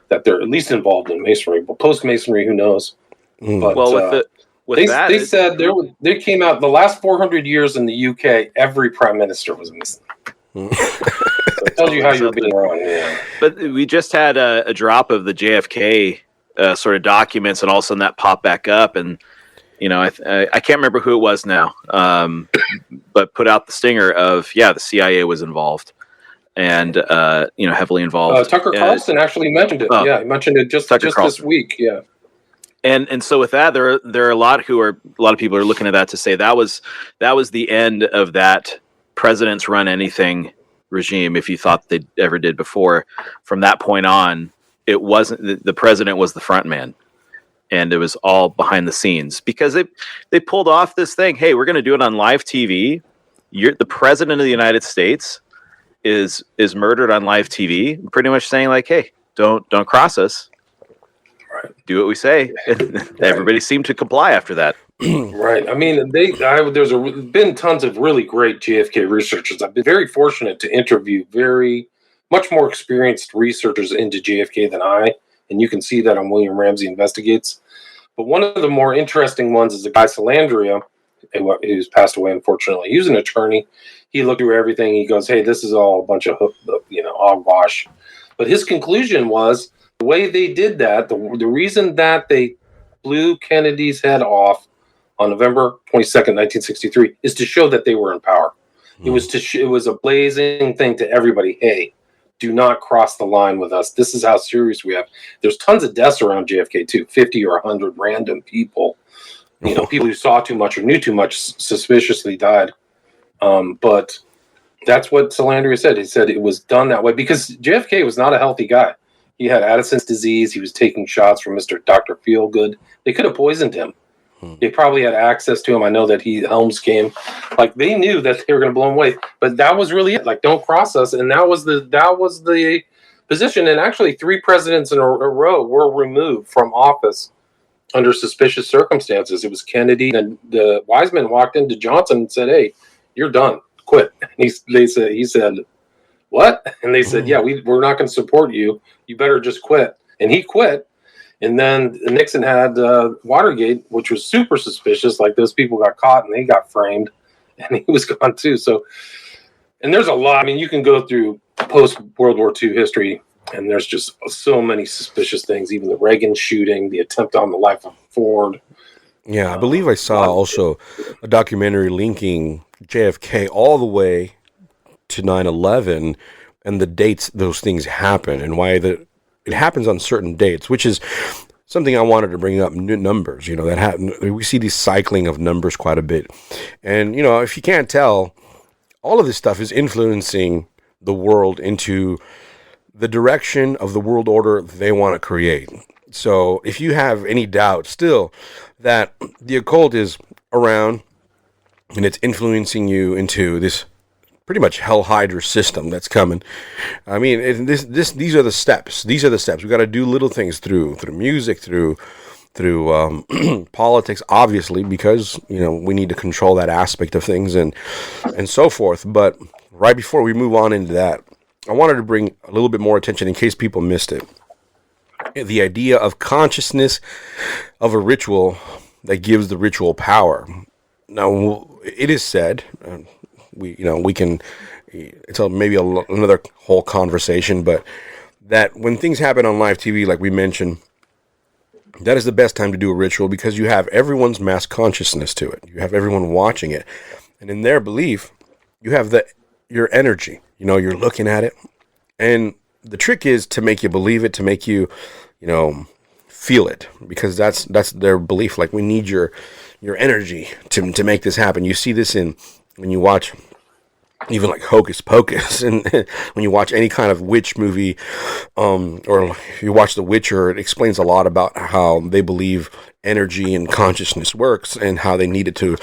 that they're at least involved in Masonry. But post-Masonry, who knows? But, well, they said they came out the last 400 years in the UK, every prime minister was a Mason. So it tells you how you're being wrong. Yeah. But we just had a drop of the JFK sort of documents, and all of a sudden that popped back up, and you know, I can't remember who it was now, but put out the stinger of, the CIA was involved and, you know, heavily involved. Tucker Carlson actually mentioned it. He mentioned it just this week. Yeah. And so with that, there are a lot of people are looking at that to say that was the end of that president's run anything regime. If you thought they ever did before, from that point on, it wasn't the president was the front man. And it was all behind the scenes because they pulled off this thing. Hey, we're going to do it on live TV. The president of the United States is murdered on live TV, pretty much saying like, hey, don't cross us. Right. Do what we say. Everybody seemed to comply after that. Right. I mean, there's been tons of really great JFK researchers. I've been very fortunate to interview much more experienced researchers into JFK than I. And you can see that on William Ramsey Investigates. But one of the more interesting ones is a guy, Salandria, who's passed away, unfortunately. He was an attorney. He looked through everything. He goes, hey, this is all a bunch of, hogwash. But his conclusion was the way they did that, the reason that they blew Kennedy's head off on November 22nd, 1963, is to show that they were in power. It was a blazing thing to everybody. Hey, do not cross the line with us. This is how serious we have. There's tons of deaths around JFK too, 50 or 100 random people. You know, people who saw too much or knew too much suspiciously died. But that's what Salandria said. He said it was done that way because JFK was not a healthy guy. He had Addison's disease. He was taking shots from Dr. Feelgood. They could have poisoned him. They probably had access to him. I know that Helms came. Like, they knew that they were going to blow him away. But that was really it. Like, don't cross us. And that was the position. And actually, 3 presidents in a row were removed from office under suspicious circumstances. It was Kennedy, and the wise men walked into Johnson and said, "Hey, you're done. Quit." And he said, "What?" And they said, "Yeah, we're not going to support you. You better just quit." And he quit. And then Nixon had Watergate, which was super suspicious. Like, those people got caught and they got framed, and he was gone too. So, and there's a lot. I mean, you can go through post World War II history, and there's just so many suspicious things. Even the Reagan shooting, the attempt on the life of Ford. Yeah, I believe I saw also a documentary linking JFK all the way to 9/11 and the dates those things happen and why it happens on certain dates, which is something I wanted to bring up. Numbers, that happen. We see these cycling of numbers quite a bit, and if you can't tell, all of this stuff is influencing the world into the direction of the world order they want to create. So if you have any doubt still that the occult is around and it's influencing you into this pretty much hell hydra system that's coming. I mean, these are the steps. These are the steps. We got to do little things through music, through politics, obviously, because we need to control that aspect of things and so forth. But right before we move on into that, I wanted to bring a little bit more attention in case people missed it. The idea of consciousness of a ritual that gives the ritual power. Now, it is said. We can, it's maybe another whole conversation, but that when things happen on live TV, like we mentioned, that is the best time to do a ritual because you have everyone's mass consciousness to it. You have everyone watching it. And in their belief, you have your energy. You're looking at it. And the trick is to make you believe it, to make you, feel it, because that's their belief. Like, we need your energy to make this happen. You see this when you watch even like Hocus Pocus, and when you watch any kind of witch movie, or if you watch The Witcher, it explains a lot about how they believe energy and consciousness works and how they need it to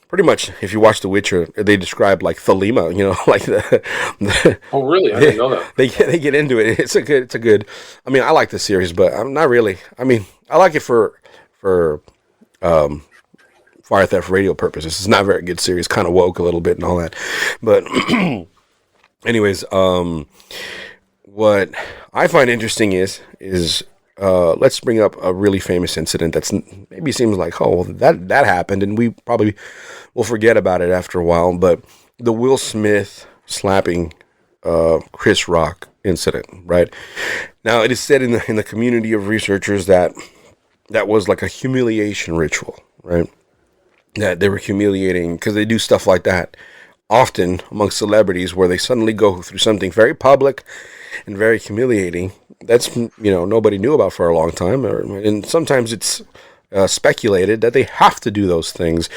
pretty much. If you watch The Witcher, they describe like Thelema, like the Oh, really? I didn't know that. They get into it. It's a good. I mean, I like the series, but I'm not really. I mean, I like it for Fire Theft Radio purposes. It's not a very good series, kind of woke a little bit and all that. But anyways, what I find interesting is let's bring up a really famous incident that's maybe seems like, oh, well, that happened, and we probably will forget about it after a while. But the Will Smith slapping Chris Rock incident, right? Now, it is said in the community of researchers that was like a humiliation ritual, right? That they were humiliating, because they do stuff like that often amongst celebrities, where they suddenly go through something very public and very humiliating that's nobody knew about for a long time, and sometimes it's speculated that they have to do those things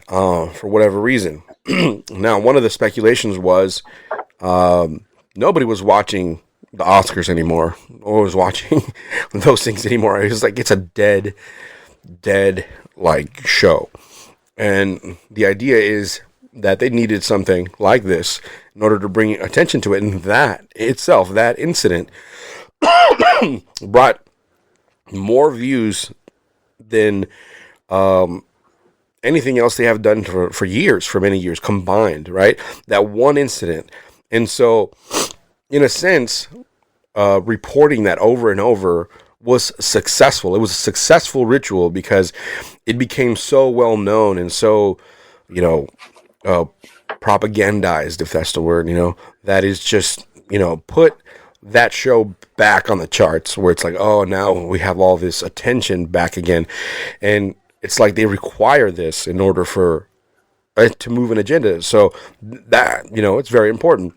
for whatever reason. Now, one of the speculations was nobody was watching the Oscars anymore, or was watching those things anymore. It was like, it's a dead like show. And the idea is that they needed something like this in order to bring attention to it. And that itself, that incident, brought more views than anything else they have done for years, for many years combined, right? That one incident. And so, in a sense, reporting that over and over was successful. It was a successful ritual because it became so well known and so, propagandized, if that's the word, that is just, put that show back on the charts, where it's like, oh, now we have all this attention back again. And it's like they require this in order for to move an agenda. So that, it's very important.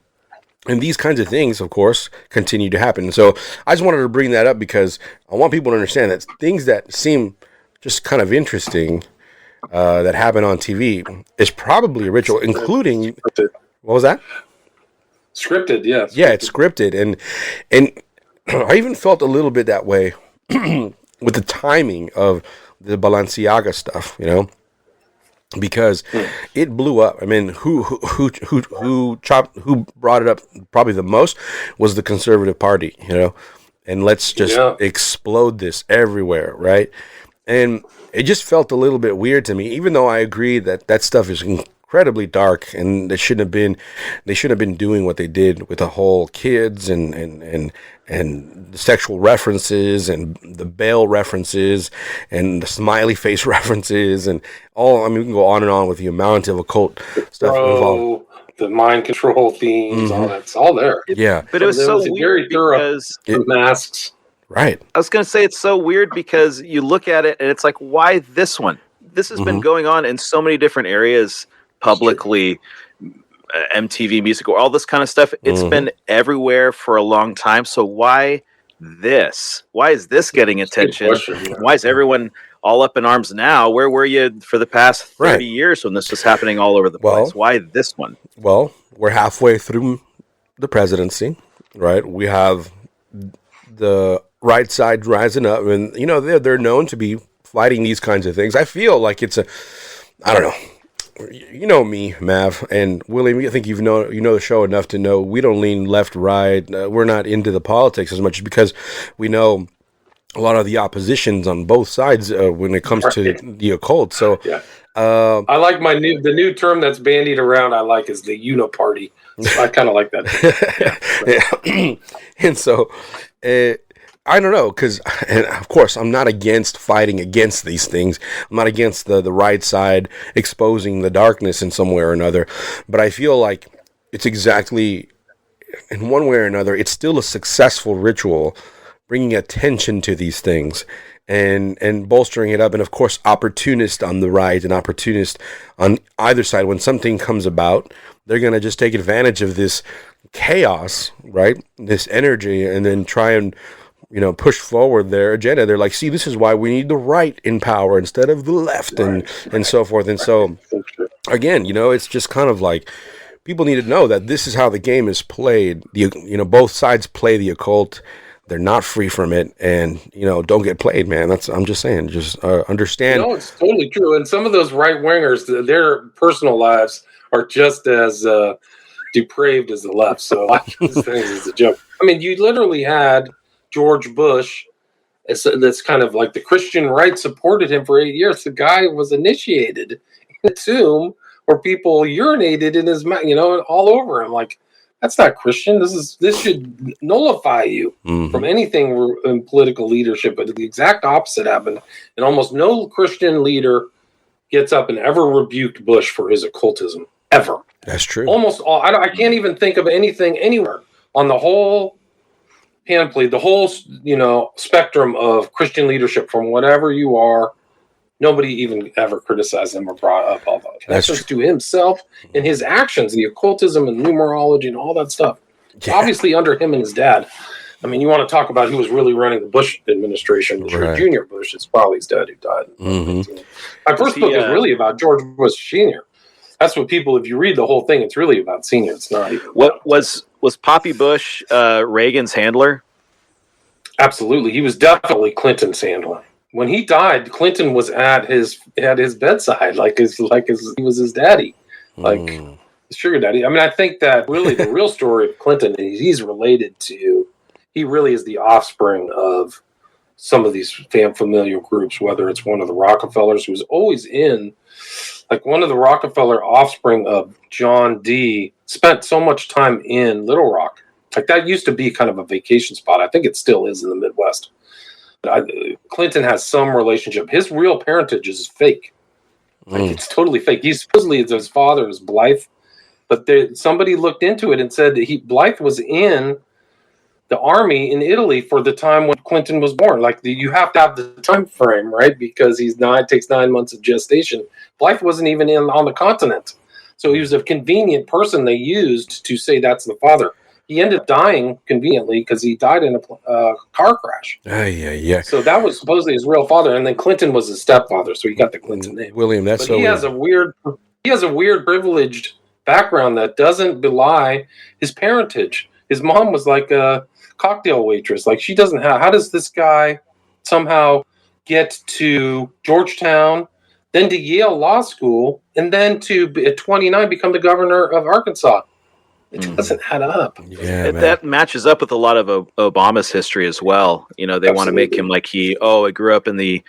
And these kinds of things, of course, continue to happen. So I just wanted to bring that up because I want people to understand that things that seem just kind of interesting that happen on TV is probably a ritual, including... Scripted. What was that? Scripted, yeah. Scripted. Yeah, it's scripted. And I even felt a little bit that way with the timing of the Balenciaga stuff, because it blew up. I mean, who brought it up probably the most was the Conservative Party, and let's just explode this everywhere, right? And it just felt a little bit weird to me, even though I agree that that stuff is incredibly dark, and they shouldn't have been doing what they did with the whole kids and the sexual references and the Bale references and the smiley face references and all. I mean, we can go on and on with the amount of occult stuff involved. The mind control themes, all that's all there. Yeah, but it was so weird because the masks. Right. I was going to say it's so weird because you look at it and it's like, why this one? This has been going on in so many different areas publicly, MTV Music, all this kind of stuff. It's been everywhere for a long time. So why this? Why is this getting attention? Why is everyone all up in arms now? Where were you for the past 30 years when this was happening all over the place? Why this one? Well, we're halfway through the presidency, right? We have the right side rising up, and you know they're known to be fighting these kinds of things. I feel like it's I don't know. You know me, Mav, and William. I think you know the show enough to know we don't lean left, right. We're not into the politics as much because we know a lot of the oppositions on both sides when it comes to the occult. So, I like the new term that's bandied around. I like is the uniparty. So I kind of like that. And so. I don't know, because, of course, I'm not against fighting against these things. I'm not against the right side exposing the darkness in some way or another. But I feel like it's exactly, in one way or another, it's still a successful ritual, bringing attention to these things and bolstering it up. And, of course, opportunist on the right and opportunist on either side. When something comes about, they're going to just take advantage of this chaos, right, this energy, and then try and push forward their agenda. They're like, see, this is why we need the right in power instead of the left, and so forth. And so, again, it's just kind of like people need to know that this is how the game is played. Both sides play the occult. They're not free from it, and don't get played, man. I'm just saying. Just understand. It's totally true. And some of those right wingers, their personal lives are just as depraved as the left. So these things is a joke. I mean, you literally had George Bush, that's kind of like the Christian right supported him for 8 years. The guy was initiated in a tomb where people urinated in his mouth, all over him. Like, that's not Christian. This should nullify you from anything in political leadership. But the exact opposite happened, and almost no Christian leader gets up and ever rebuked Bush for his occultism ever. That's true. Almost all. I can't even think of anything anywhere on the whole panoply, the whole spectrum of Christian leadership, from whatever you are. Nobody even ever criticized him or brought up all that connections to himself and his actions, the occultism and numerology and all that stuff. Yeah. Obviously, under him and his dad. I mean, you want to talk about who was really running the Bush administration? Junior Bush. It's probably his dad who died. My first book is really about George Bush Sr. That's what people. If you read the whole thing, it's really about Senior. It's not even. What was Poppy Bush Reagan's handler? Absolutely, he was definitely Clinton's handler. When he died, Clinton was at his bedside, like he was his daddy, like his sugar daddy. I mean, I think that really the real story of Clinton is he really is the offspring of some of these familial groups, whether it's one of the Rockefellers who was always in, like one of the Rockefeller offspring of John D. spent so much time in Little Rock. Like that used to be kind of a vacation spot. I think it still is in the Midwest. Clinton has some relationship. His real parentage is fake. Like, it's totally fake. He's supposedly his father is Blythe, but somebody looked into it and said that Blythe was in the army in Italy for the time when Clinton was born. Like you have to have the time frame, right? Because it takes 9 months of gestation. Blythe wasn't even on the continent, so he was a convenient person they used to say that's the father. He ended up dying conveniently because he died in a car crash. Yeah. So that was supposedly his real father, and then Clinton was his stepfather, so he got the Clinton name. William, but he has a weird privileged background that doesn't belie his parentage. His mom was like a cocktail waitress. Like she doesn't have. How does this guy somehow get to Georgetown, then to Yale Law School, and then to at 29 become the governor of Arkansas? It doesn't add up. Yeah, man. That matches up with a lot of Obama's history as well. You know, they want to make him like I grew up in the,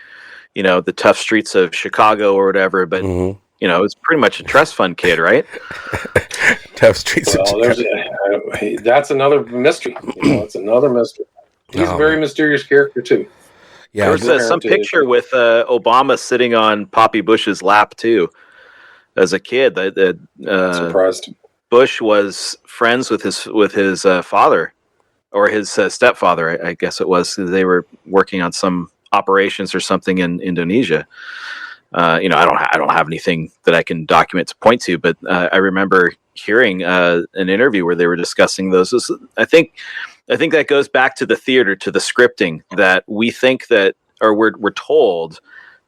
the tough streets of Chicago or whatever, but it's pretty much a trust fund kid, right? Tough streets. Well, that's another mystery. It's another mystery. He's a very mysterious character too. Yeah, there's some picture with Obama sitting on Poppy Bush's lap too, as a kid. Surprised. Bush was friends with his father, or his stepfather, I guess it was. They were working on some operations or something in Indonesia. I don't have anything that I can document to point to, but I remember hearing an interview where they were discussing those. I think that goes back to the theater, to the scripting, that we think that, or we're told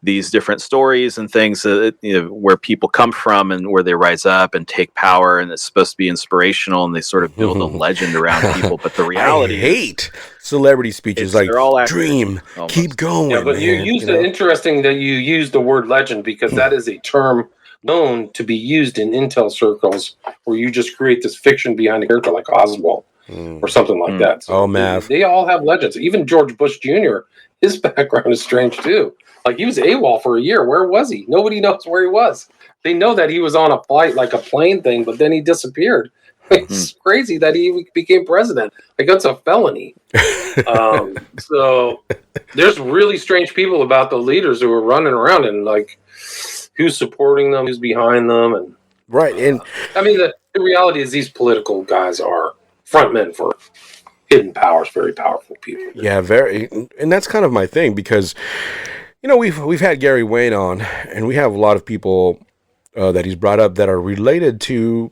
these different stories and things where people come from and where they rise up and take power, and it's supposed to be inspirational, and they sort of build a legend around people. But the reality, I hate celebrity speeches like "dream, almost. Keep going." Yeah, but interesting that you use the word legend, because that is a term known to be used in intel circles, where you just create this fiction behind a character like Oswald or something like that. So they all have legends. Even George Bush Jr., his background is strange too. Like, he was AWOL for a year. Where was he? Nobody knows where he was. They know that he was on a flight, like a plane thing, but then he disappeared. It's crazy that he became president. Like, that's a felony. So there's really strange people about the leaders who are running around, and like, who's supporting them, who's behind them, and right. And I mean, the reality is these political guys are frontmen for hidden powers, very powerful people. Yeah, very, and that's kind of my thing, because we've had Gary Wayne on, and we have a lot of people that he's brought up that are related to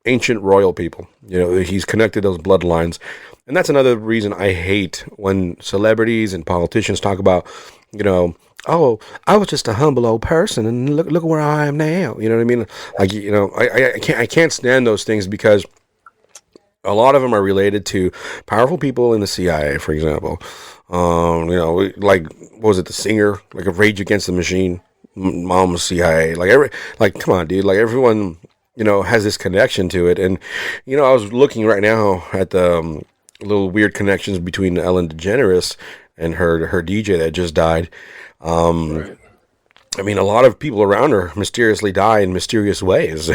ancient royal people. He's connected those bloodlines, and that's another reason I hate when celebrities and politicians talk about, oh, I was just a humble old person, and look where I am now. You know what I mean? Like, I can't stand those things, because a lot of them are related to powerful people in the CIA, for example. Like, what was it, the singer, like a Rage Against the Machine, mom was CIA. Like, come on, dude. Like, everyone, has this connection to it. And, I was looking right now at the little weird connections between Ellen DeGeneres and her DJ that just died. Right. I mean, a lot of people around her mysteriously die in mysterious ways.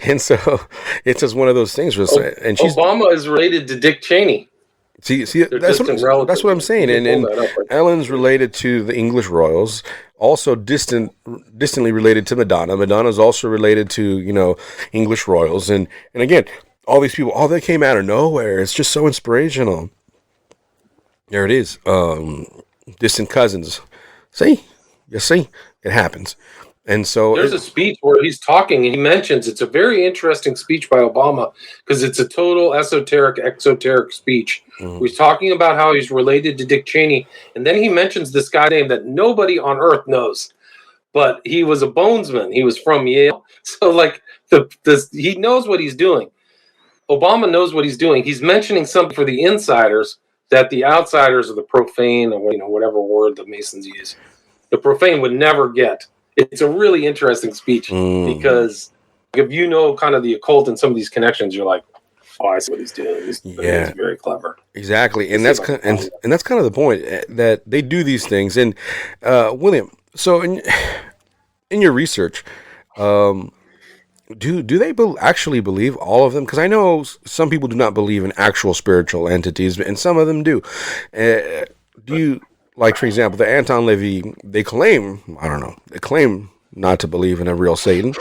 And so it's just one of those things. Obama is related to Dick Cheney. See, that's what I'm saying. And Ellen's related to the English royals, also distantly related to Madonna. Madonna's also related to, English royals. And again, all these people, they came out of nowhere. It's just so inspirational. There it is. Distant cousins. See? You see? It happens. And so there's a speech where he's talking, and he mentions, it's a very interesting speech by Obama, because it's a total exoteric speech. Mm-hmm. He's talking about how he's related to Dick Cheney, and then he mentions this guy name that nobody on earth knows, but he was a bonesman. He was from Yale, so like he knows what he's doing. Obama knows what he's doing. He's mentioning something for the insiders that the outsiders, or the profane, or whatever word the Masons use, the profane would never get. It's a really interesting speech, because if you know kind of the occult and some of these connections, you're like, oh, I see what he's doing. He's very clever. Exactly. And that's kind of the point, that they do these things. And William, so in your research, do they actually believe all of them? Because I know some people do not believe in actual spiritual entities, and some of them do. Do you... Like, for example, the Anton Levy, they claim not to believe in a real Satan.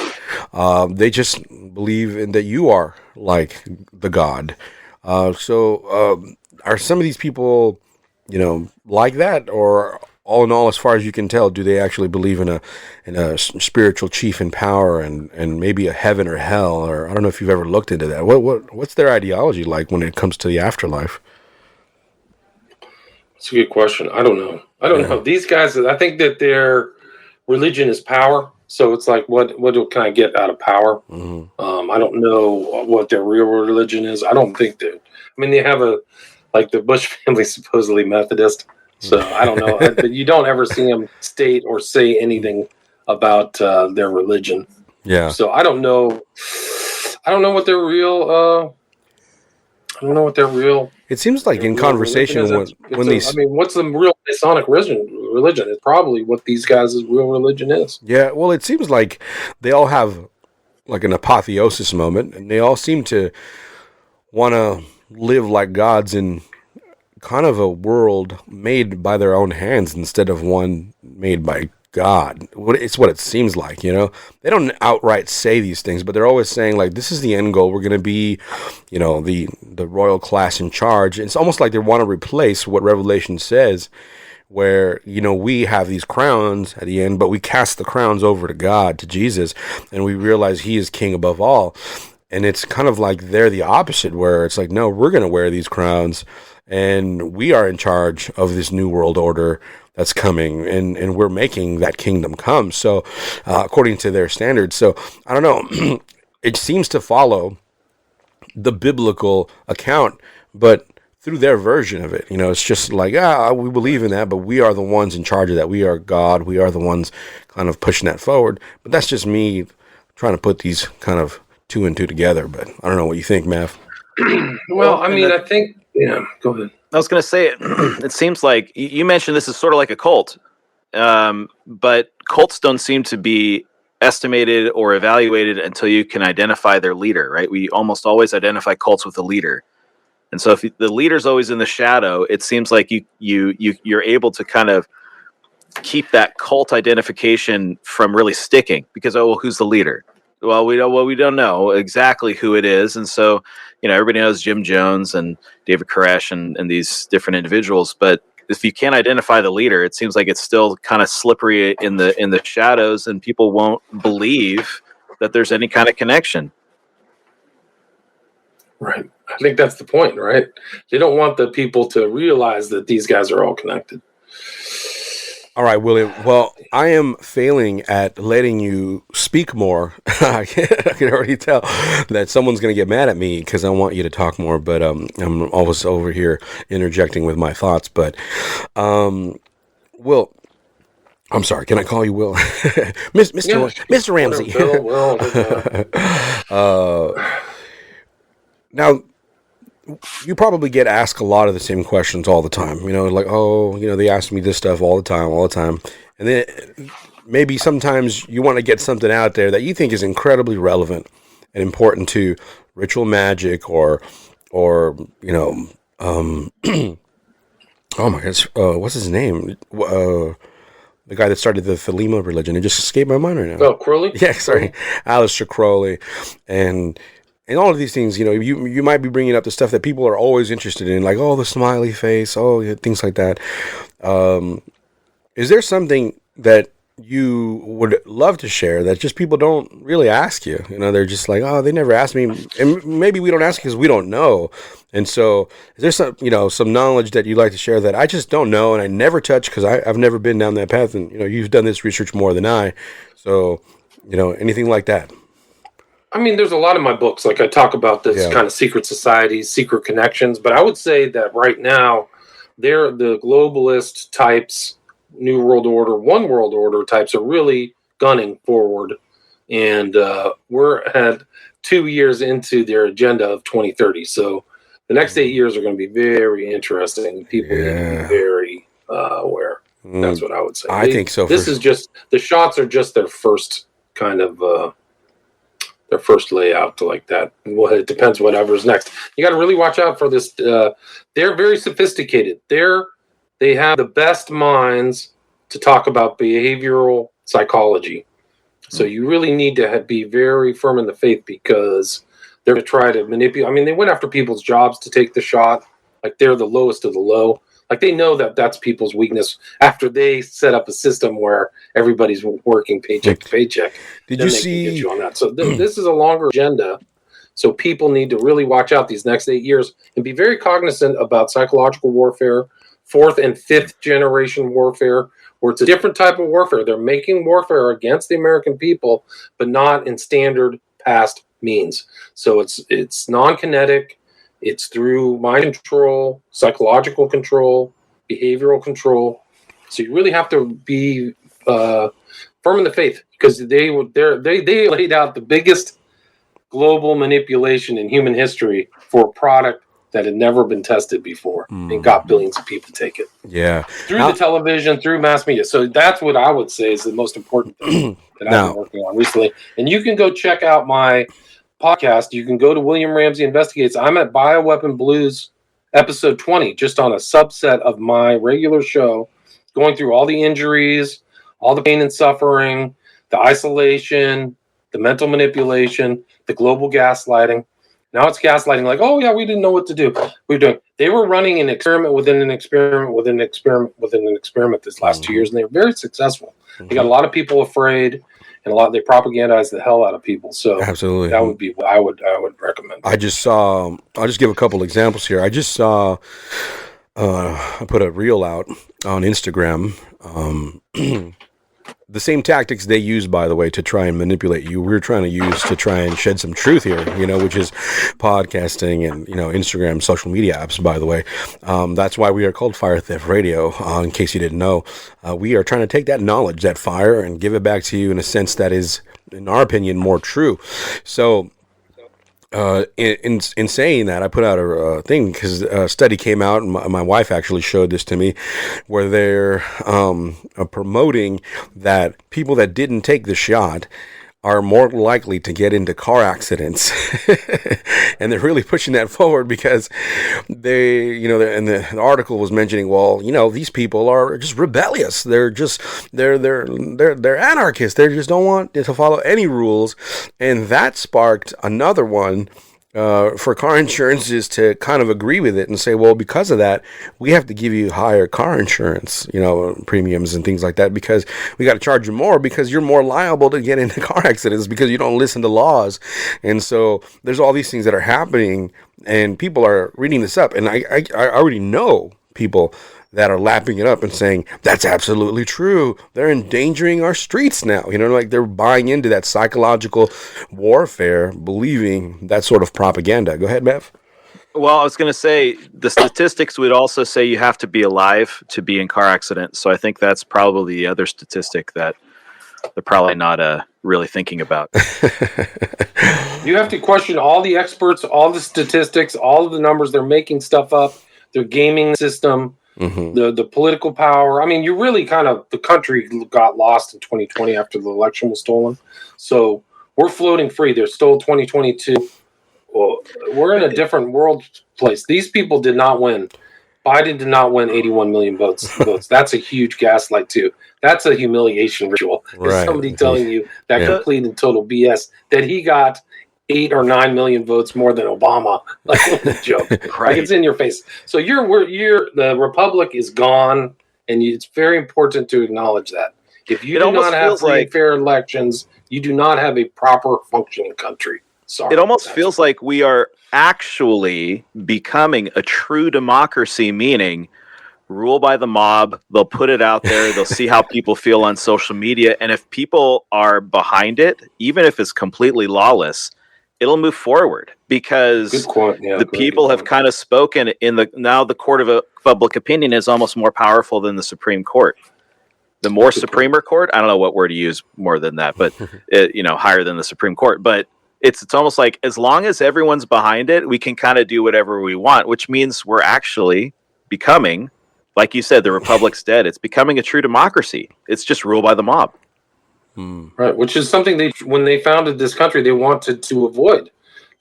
They just believe in that you are like the God. So are some of these people, like that? Or all in all, as far as you can tell, do they actually believe in a spiritual chief in power and maybe a heaven or hell? Or I don't know if you've ever looked into that. What's their ideology like when it comes to the afterlife? That's a good question. I don't know. know. These guys, I think that their religion is power. So it's like, what can I get out of power? Mm-hmm. I don't know what their real religion is. I don't think that. I mean, they have the Bush family supposedly Methodist. So I don't know. But you don't ever see them state or say anything about their religion. Yeah. So I don't know. I don't know what their real. I don't know what their real. It seems like in conversation when these. I mean, what's the real Masonic religion? It's probably what these guys' real religion is. Yeah, well, it seems like they all have like an apotheosis moment, and they all seem to want to live like gods in kind of a world made by their own hands instead of one made by God. It's what it seems like, you know. They don't outright say these things, but they're always saying like, "This is the end goal. We're going to be, you know, the royal class in charge." It's almost like they want to replace what Revelation says, where, you know, we have these crowns at the end, but we cast the crowns over to God, to Jesus, and we realize He is King above all. And it's kind of like they're the opposite, where it's like, no, we're going to wear these crowns, and we are in charge of this new world order that's coming, and we're making that kingdom come. So, according to their standards. So, I don't know. It seems to follow the biblical account, but through their version of it. You know, it's just like, we believe in that, but we are the ones in charge of that. We are God. We are the ones kind of pushing that forward. But that's just me trying to put these kind of two and two together. But I don't know what you think, Mav. Well, I mean, I think, yeah, go ahead. I was going to say, it seems like you mentioned this is sort of like a cult, but cults don't seem to be estimated or evaluated until you can identify their leader, right? We almost always identify cults with a leader. And so if the leader's always in the shadow, it seems like you're able to kind of keep that cult identification from really sticking because, oh, well, who's the leader? Well, we don't know exactly who it is. And so, you know, everybody knows Jim Jones and David Koresh and these different individuals. But if you can't identify the leader, it seems like it's still kind of slippery in the shadows, and people won't believe that there's any kind of connection. Right. I think that's the point, right? They don't want the people to realize that these guys are all connected. All right, William. Well, I am failing at letting you speak more. I can already tell that someone's going to get mad at me because I want you to talk more, but I'm always over here interjecting with my thoughts. But, Will, I'm sorry. Can I call you Will? Mr. Ramsey. Now, you probably get asked a lot of the same questions all the time. You know, like, oh, you know, they ask me this stuff all the time. And then maybe sometimes you want to get something out there that you think is incredibly relevant and important to ritual magic or you know, oh my gosh, what's his name? The guy that started the Thelema religion. It just escaped my mind right now. Oh, Crowley? Yeah, sorry. Aleister Crowley. And all of these things, you know, you might be bringing up the stuff that people are always interested in, like, oh, the smiley face, oh, yeah, things like that. Is there something that you would love to share that just people don't really ask you? You know, they're just like, oh, they never asked me. And maybe we don't ask because we don't know. And so is there some knowledge that you'd like to share that I just don't know and I never touch because I've never been down that path? And, you know, you've done this research more than I. So, you know, anything like that. I mean, there's a lot of my books, like I talk about this kind of secret societies, secret connections, but I would say that right now, they're the globalist types, New World Order, One World Order types are really gunning forward. And we're at 2 years into their agenda of 2030. So the next 8 years are going to be very interesting. People need to be very aware. That's what I would say. I think so. This is just, the shots are just their first kind of... their first layout to like that. Well, it depends whatever's next. You got to really watch out for this. They're very sophisticated. They have the best minds to talk about behavioral psychology. So you really need to be very firm in the faith because they're going to try to manipulate. I mean, they went after people's jobs to take the shot. Like they're the lowest of the low. Like they know that that's people's weakness after they set up a system where everybody's working paycheck to paycheck. Did you see? Get you on that. So this is a longer agenda. So people need to really watch out these next 8 years and be very cognizant about psychological warfare, 4th and 5th generation warfare, where it's a different type of warfare. They're making warfare against the American people, but not in standard past means. So it's non-kinetic. It's through mind control, psychological control, behavioral control. So you really have to be firm in the faith because they laid out the biggest global manipulation in human history for a product that had never been tested before and got billions of people to take it. Yeah. Through the television, through mass media. So that's what I would say is the most important thing that I've been working on recently. And you can go check out my podcast. You can go to William Ramsey Investigates. I'm at Bioweapon Blues episode 20, just on a subset of my regular show, going through all the injuries, all the pain and suffering, the isolation, the mental manipulation, the global gaslighting. Now it's gaslighting, like, oh yeah, we didn't know what to do. They were running an experiment within an experiment within an experiment within an experiment this last 2 years, and they were very successful. They got a lot of people afraid, and they propagandized the hell out of people. So absolutely, that would be what I would recommend. I just saw. I'll just give a couple examples here. I just saw. I put a reel out on Instagram. The same tactics they use, by the way, to try and manipulate you, we're trying to use to try and shed some truth here, which is podcasting and, Instagram, social media apps, by the way. That's why we are called Fire Theft Radio, in case you didn't know. We are trying to take that knowledge, that fire, and give it back to you in a sense that is, in our opinion, more true. So, in saying that, I put out a thing because a study came out, and my wife actually showed this to me, where they're promoting that people that didn't take the shot are more likely to get into car accidents. And they're really pushing that forward because they, and the article was mentioning, well, these people are just rebellious. They're anarchists. They just don't want to follow any rules. And that sparked another one for car insurance, is to kind of agree with it and say, well, because of that, we have to give you higher car insurance, premiums and things like that, because we got to charge you more because you're more liable to get into car accidents because you don't listen to laws. And so there's all these things that are happening, and people are reading this up. And I already know people that are lapping it up and saying, that's absolutely true. They're endangering our streets now. They're buying into that psychological warfare, believing that sort of propaganda. Go ahead, Bev. Well, I was going to say, the statistics would also say you have to be alive to be in car accidents. So I think that's probably the other statistic that they're probably not really thinking about. You have to question all the experts, all the statistics, all of the numbers. They're making stuff up. They're gaming the system. Mm-hmm. The political power. I mean, you really the country got lost in 2020 after the election was stolen. So we're floating free. They're still 2022. Well, we're in a different world place. These people did not win. Biden did not win 81 million votes. That's a huge gaslight too. That's a humiliation ritual. Right. Somebody telling you that complete and total BS that he got 8 or 9 million votes more than Obama. Like, what a joke. Right. Like, it's in your face. So the Republic is gone, and it's very important to acknowledge that. If you do not have free and fair elections, you do not have a proper functioning country. Sorry. It almost feels like we are actually becoming a true democracy, meaning rule by the mob. They'll put it out there. They'll see how people feel on social media. And if people are behind it, even if it's completely lawless, it'll move forward because the people have kind of spoken now the court of public opinion is almost more powerful than the Supreme Court. The more Supremer Court, I don't know what word to use more than that, but higher than the Supreme Court. But it's almost like as long as everyone's behind it, we can kind of do whatever we want, which means we're actually becoming, like you said, the Republic's dead. It's becoming a true democracy. It's just rule by the mob. Right, which is something when they founded this country, they wanted to avoid.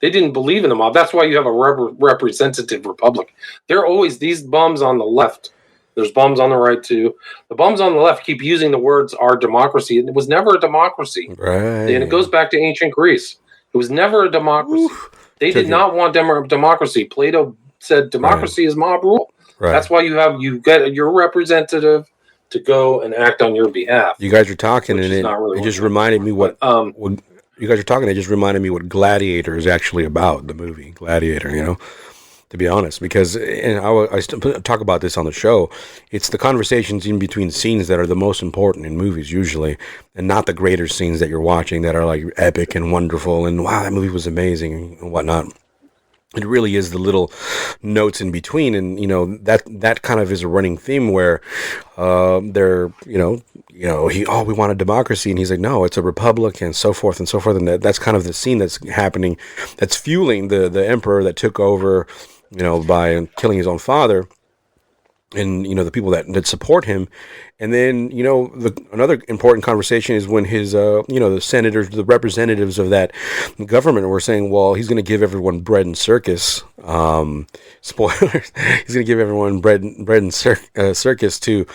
They didn't believe in the mob. That's why you have a representative republic. There are always these bums on the left. There's bums on the right too. The bums on the left keep using the words "our democracy." It was never a democracy, right? And it goes back to ancient Greece. It was never a democracy. They did not want democracy. Plato said democracy is mob rule. Right. That's why you get your representative to go and act on your behalf. You guys are talking, and it just reminded me what you guys are talking. It just reminded me what Gladiator is actually about. The movie Gladiator, to be honest, because I talk about this on the show. It's the conversations in between scenes that are the most important in movies usually, and not the greater scenes that you're watching that are like epic and wonderful and wow, that movie was amazing and whatnot. It really is the little notes in between, and that kind of is a running theme where they're we want a democracy, and he's like, no, it's a republic, and so forth and so forth, and that's kind of the scene that's happening, that's fueling the emperor that took over, by killing his own father, and the people that support him. And then another important conversation is when his the senators, the representatives of that government were saying, well, he's going to give everyone bread and circus. Spoilers, he's going to give everyone bread and circus to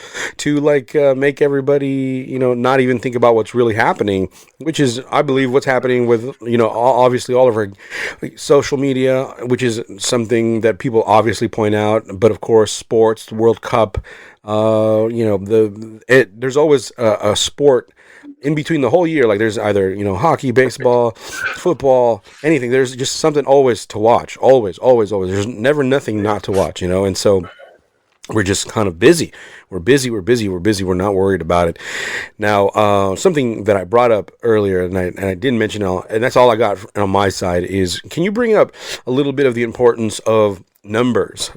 make everybody not even think about what's really happening, which is, I believe, what's happening with obviously all of our social media, which is something that people obviously point out. But of course, sports, the World Cup, there's always a sport in between the whole year. Like there's either hockey, baseball, football, anything. There's just something always to watch. Always. There's never nothing not to watch. And so we're just kind of busy. We're busy. We're not worried about it. Now, something that I brought up earlier, and I didn't mention, and that's all I got on my side, is can you bring up a little bit of the importance of numbers,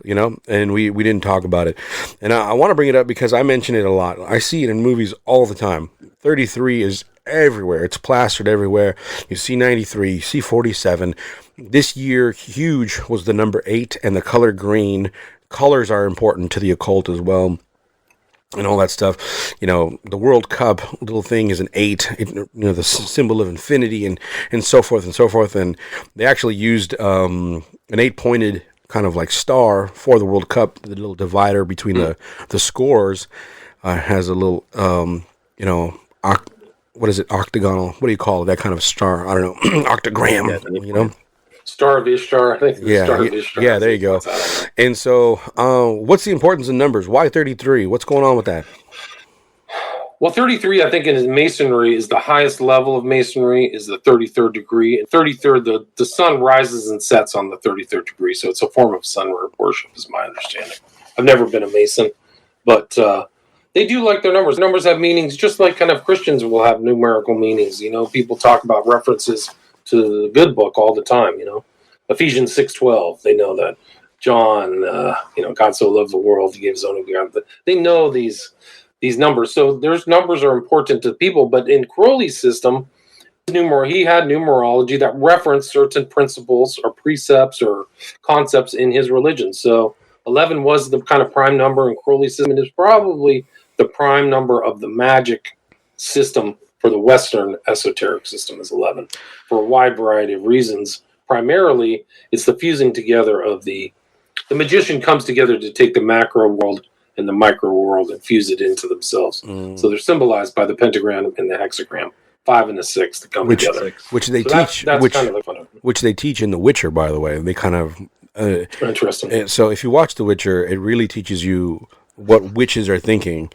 and we didn't talk about it. And I want to bring it up because I mention it a lot. I see it in movies all the time. 33 is everywhere. It's plastered everywhere. You see 93, you see 47. This year, huge was the number 8 and the color green. Colors are important to the occult as well, and all that stuff. The World Cup little thing is an 8, the symbol of infinity, and so forth and so forth. And they actually used an 8-pointed kind of like star for the World Cup. The little divider between the scores has a little, what is it? Octagonal. What do you call it? That kind of star. I don't know. Octagram. Star of Ishtar. I think. Star of Ishtar. Yeah. There you go. And so, what's the importance of numbers? Why 33? What's going on with that? Well, 33, I think, in his masonry is the highest level of masonry, is the 33rd degree. And 33rd, the sun rises and sets on the 33rd degree, so it's a form of sun worship, is my understanding. I've never been a Mason, but they do like their numbers. Numbers have meanings, just like kind of Christians will have numerical meanings. People talk about references to the good book all the time, Ephesians 6:12, they know that. John, God so loved the world, he gave his only begotten. They know these numbers. So there's numbers are important to people, but in Crowley's system, he had numerology that referenced certain principles or precepts or concepts in his religion. So 11 was the kind of prime number in Crowley's system. It is probably the prime number of the Magick system for the Western esoteric system is 11 for a wide variety of reasons. Primarily, it's the fusing together of the magician comes together to take the macro world and the micro world and fuse it into themselves. So they're symbolized by the pentagram and the hexagram, 5 and the 6 that come together. Which they teach, which they teach in The Witcher, by the way. They kind of interesting. So if you watch The Witcher, it really teaches you what witches are thinking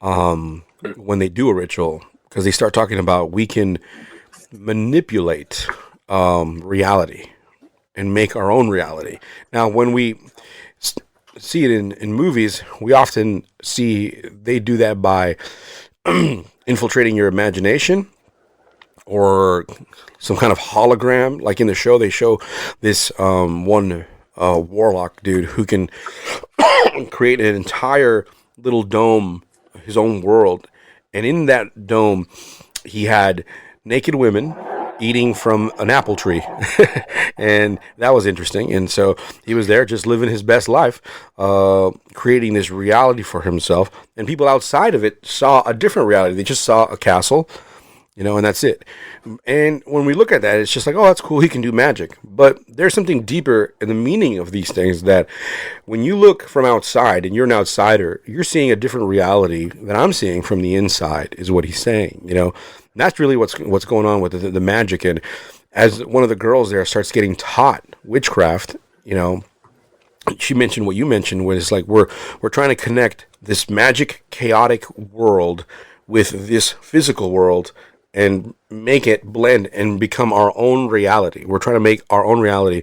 when they do a ritual, because they start talking about we can manipulate reality and make our own reality. Now, when we see it in movies, we often see they do that by infiltrating your imagination or some kind of hologram. Like in the show, they show this one warlock dude who can create an entire little dome, his own world. And in that dome, he had naked women eating from an apple tree. And that was interesting. And so he was there just living his best life, creating this reality for himself. And people outside of it saw a different reality. They just saw a castle, and that's it. And when we look at that, it's just like, oh, that's cool. He can do magic. But there's something deeper in the meaning of these things, that when you look from outside and you're an outsider, you're seeing a different reality that I'm seeing from the inside, is what he's saying, And that's really what's going on with the magic. And as one of the girls there starts getting taught witchcraft, she mentioned what you mentioned, where it's like we're trying to connect this magic, chaotic world with this physical world and make it blend and become our own reality. We're trying to make our own reality.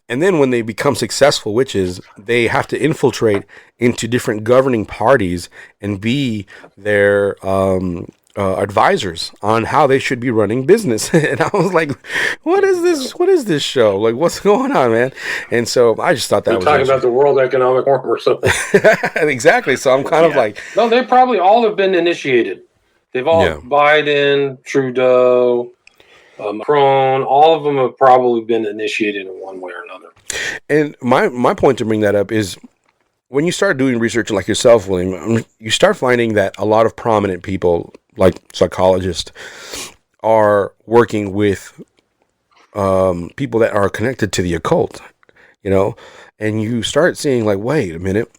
And then when they become successful witches, they have to infiltrate into different governing parties and be their advisors on how they should be running business. And I was like, what is this? What is this show? Like, what's going on, man? And so I just thought that was talking about the World Economic Forum or something. exactly. So I'm kind of like, no, they probably all have been initiated. They've all Biden, Trudeau, Macron, all of them have probably been initiated in one way or another. And my point to bring that up is, when you start doing research like yourself, William, you start finding that a lot of prominent people, like psychologists, are working with people that are connected to the occult, and you start seeing like, wait a minute,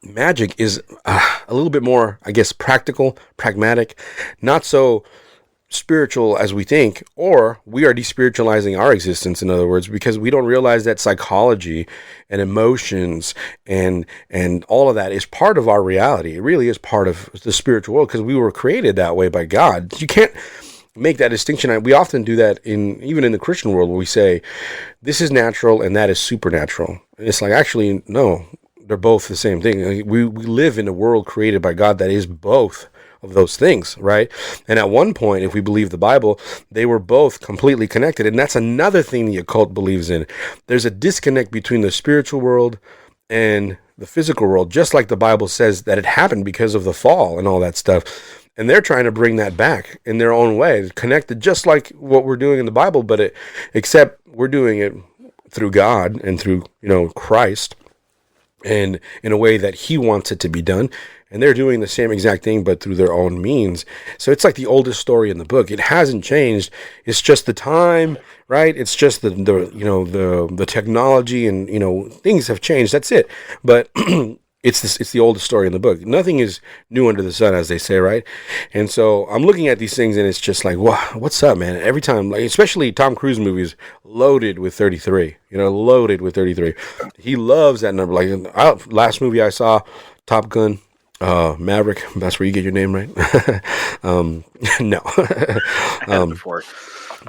magic is a little bit more, I guess, practical, pragmatic, not so spiritual as we think, or we are despiritualizing our existence, in other words, because we don't realize that psychology and emotions and all of that is part of our reality. It really is part of the spiritual world, because we were created that way by God. You can't make that distinction. We often do that even in the Christian world, where we say this is natural and that is supernatural. And it's like, actually, no, they're both the same thing. We live in a world created by God that is both of those things, right? And at one point, if we believe the Bible, they were both completely connected. And that's another thing the occult believes in. There's a disconnect between the spiritual world and the physical world, just like the Bible says that it happened because of the fall and all that stuff. And they're trying to bring that back in their own way, connected just like what we're doing in the Bible, but except we're doing it through God and through, Christ, and in a way that he wants it to be done. And they're doing the same exact thing, but through their own means. So it's like the oldest story in the book. It hasn't changed. It's just the time, right? It's just the technology, and things have changed. That's it. But it's the oldest story in the book. Nothing is new under the sun, as they say, right? And so I'm looking at these things, and it's just like, what's up, man? Every time, like, especially Tom Cruise movies, loaded with 33. Loaded with 33. He loves that number. Like, last movie I saw, Top Gun. Maverick, that's where you get your name, right? No. Before.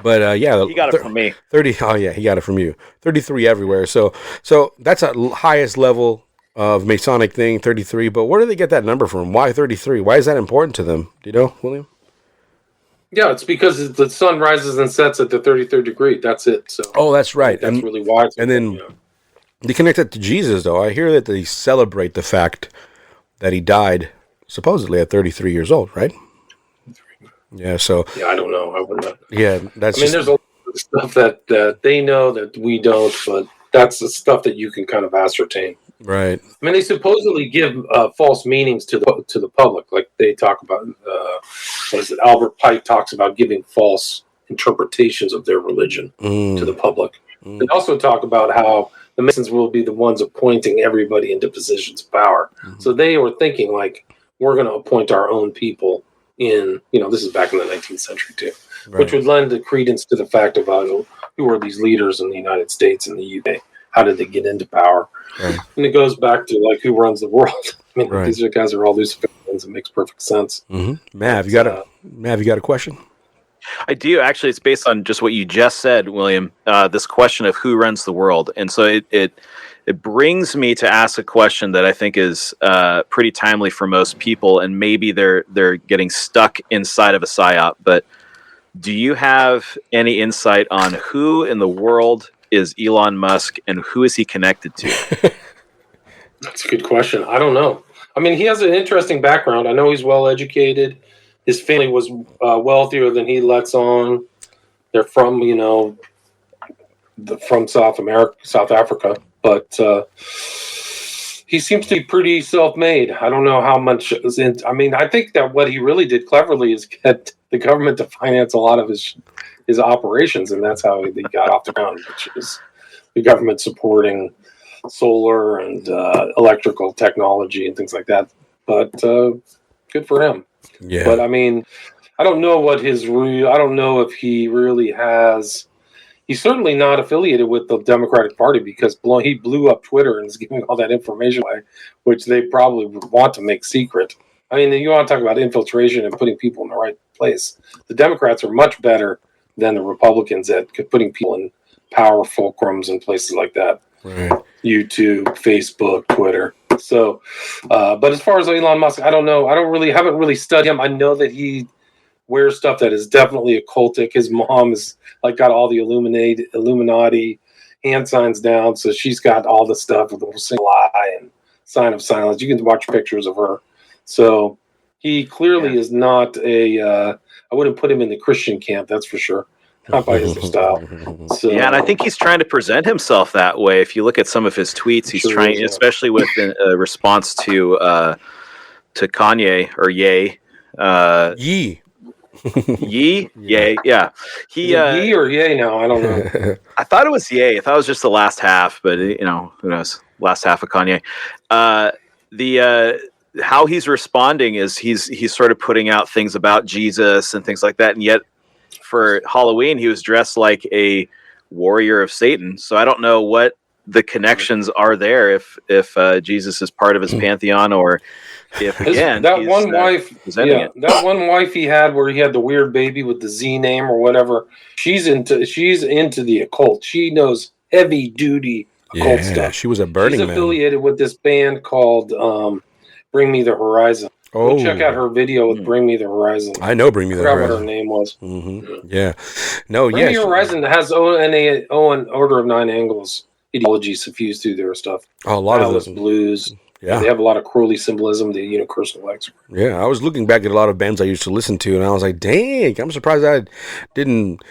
But yeah, he got it from me. 30. Oh yeah, he got it from you. 33 everywhere. So that's a highest level of Masonic thing, 33. But where do they get that number from? Why 33? Why is that important to them? Do you know, William? Yeah, it's because the sun rises and sets at the 33rd degree. That's it. So. Oh, that's right. That's really why. And then they connect it to Jesus, though. I hear that they celebrate the fact that he died supposedly at 33 years old, right? Yeah, so... Yeah, I don't know. I wouldn't. Yeah, that's there's a lot of stuff that they know that we don't, but that's the stuff that you can kind of ascertain. Right. I mean, they supposedly give false meanings to the public. Like they talk about, Albert Pike talks about giving false interpretations of their religion to the public. They also talk about how the Masons will be the ones appointing everybody into positions of power. So they were thinking, like, we're going to appoint our own people in, this is back in the 19th century too, which would lend the credence to the fact of who are these leaders in the United States and the UK? How did they get into power? Right. And it goes back to, like, who runs the world. I mean, these guys are all Luciferians. It makes perfect sense. Mav, you got a question? I do. Actually, it's based on just what you just said, William, this question of who runs the world. And so it brings me to ask a question that I think is pretty timely for most people, and maybe they're getting stuck inside of a psyop. But do you have any insight on who in the world is Elon Musk and who is he connected to? That's a good question. I don't know. I mean, he has an interesting background. I know he's well educated. His family was wealthier than he lets on. They're from, from South Africa, but he seems to be pretty self-made. I don't know how much is in. I mean, I think that what he really did cleverly is get the government to finance a lot of his operations, and that's how he got off the ground, which is the government supporting solar and electrical technology and things like that. But good for him. Yeah. But I mean, I don't know what I don't know if he really has. He's certainly not affiliated with the Democratic Party because he blew up Twitter and is giving all that information away, which they probably would want to make secret. I mean, you want to talk about infiltration and putting people in the right place. The Democrats are much better than the Republicans at putting people in power fulcrums and places like that. Right. YouTube, Facebook, Twitter. So, but as far as Elon Musk, I don't know. Haven't really studied him. I know that he wears stuff that is definitely occultic. His mom is like got all the Illuminati hand signs down, so she's got all the stuff with the single eye and sign of silence. You can watch pictures of her. So he clearly is not I wouldn't put him in the Christian camp, that's for sure. Not by his style. So, yeah, and I think he's trying to present himself that way. If you look at some of his tweets, he's trying, especially with a response to Kanye or Ye. Yee. Yee? Yay, yeah. Yee or Yay now? I don't know. I thought it was Yay. I thought it was just the last half, but who knows? Last half of Kanye. How he's responding is he's sort of putting out things about Jesus and things like that, and yet for Halloween he was dressed like a warrior of Satan. So I don't know what the connections are there, if Jesus is part of his pantheon, or if again that one wife he had where he had the weird baby with the Z name or whatever. She's into the occult. She knows heavy duty occult stuff. She was a Burning Man. She's affiliated with this band called Bring Me the Horizon. Oh, check out her video with Bring Me the Horizon. I know Bring Me the Horizon. What her name was. Mm-hmm. Yeah. No, Bring Me the Horizon has Order of Nine Angles ideology suffused through their stuff. A lot of them. Blues. Yeah. They have a lot of Crowley symbolism, the universal X. Yeah, I was looking back at a lot of bands I used to listen to, and I was like, dang, I'm surprised I didn't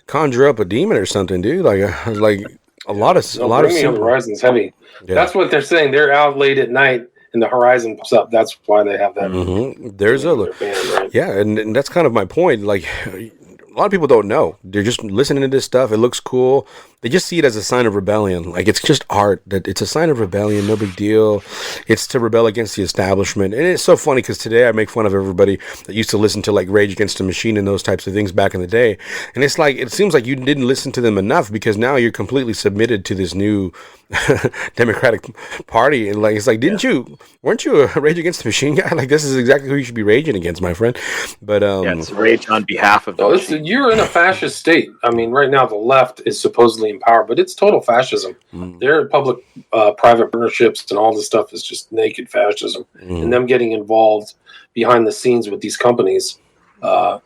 conjure up a demon or something, dude. Like, I was like, a lot of Bring Me the Horizon's heavy. Yeah. That's what they're saying. They're out late at night and the horizon pops up. That's why they have that. Mm-hmm. There's and that's kind of my point. Like, a lot of people don't know. They're just listening to this stuff. It looks cool. They just see it as a sign of rebellion. Like, it's just art. That it's a sign of rebellion. No big deal. It's to rebel against the establishment. And it's so funny because today I make fun of everybody that used to listen to like Rage Against the Machine and those types of things back in the day. And it's like, it seems like you didn't listen to them enough because now you're completely submitted to this new Democratic Party. And like, it's like, weren't you a Rage Against the Machine guy? Like, this is exactly who you should be raging against, my friend. But it's rage on behalf of the you're in a fascist state. I mean, right now the left is supposedly in power, but it's total fascism. Their public private partnerships and all this stuff is just naked fascism. And them getting involved behind the scenes with these companies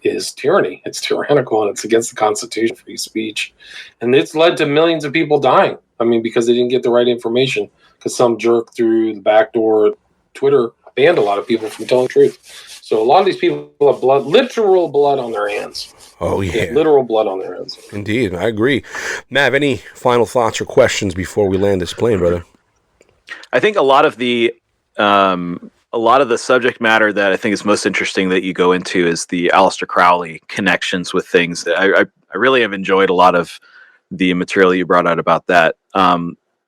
is tyranny. It's tyrannical, and it's against the Constitution, free speech. And it's led to millions of people dying. I mean, because they didn't get the right information, because some jerk through the back door Twitter banned a lot of people from telling the truth. So a lot of these people have literal blood on their hands. Oh, yeah. Literal blood on their hands. Indeed, I agree. Mav, any final thoughts or questions before we land this plane, brother? I think a lot of the subject matter that I think is most interesting that you go into is the Aleister Crowley connections with things. I really have enjoyed a lot of the material you brought out about that.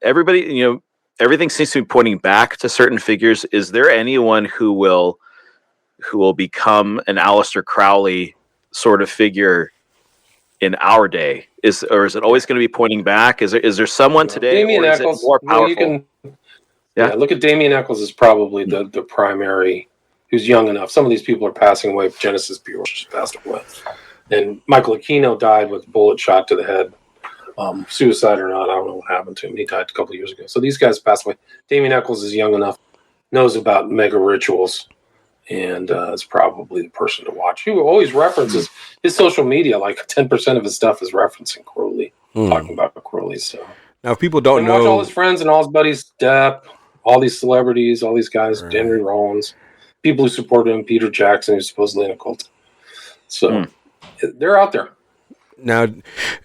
Everybody, everything seems to be pointing back to certain figures. Is there anyone who will become an Aleister Crowley sort of figure in our day? Or is it always going to be pointing back? Is there someone today, Damien or is Eccles, it more powerful? Look at Damien Eccles is probably the primary, who's young enough. Some of these people are passing away. Genesis Bureau just passed away. And Michael Aquino died with a bullet shot to the head. Suicide or not, I don't know what happened to him. He died a couple of years ago. So these guys passed away. Damien Eccles is young enough, knows about mega rituals, and is probably the person to watch. Who always references his social media. Like 10% of his stuff is referencing Crowley, talking about Crowley. So now, if people don't know, watch all his friends and all his buddies, Depp, all these celebrities, all these guys, Henry Rollins, people who supported him, Peter Jackson, who's supposedly in a cult. So they're out there. Now,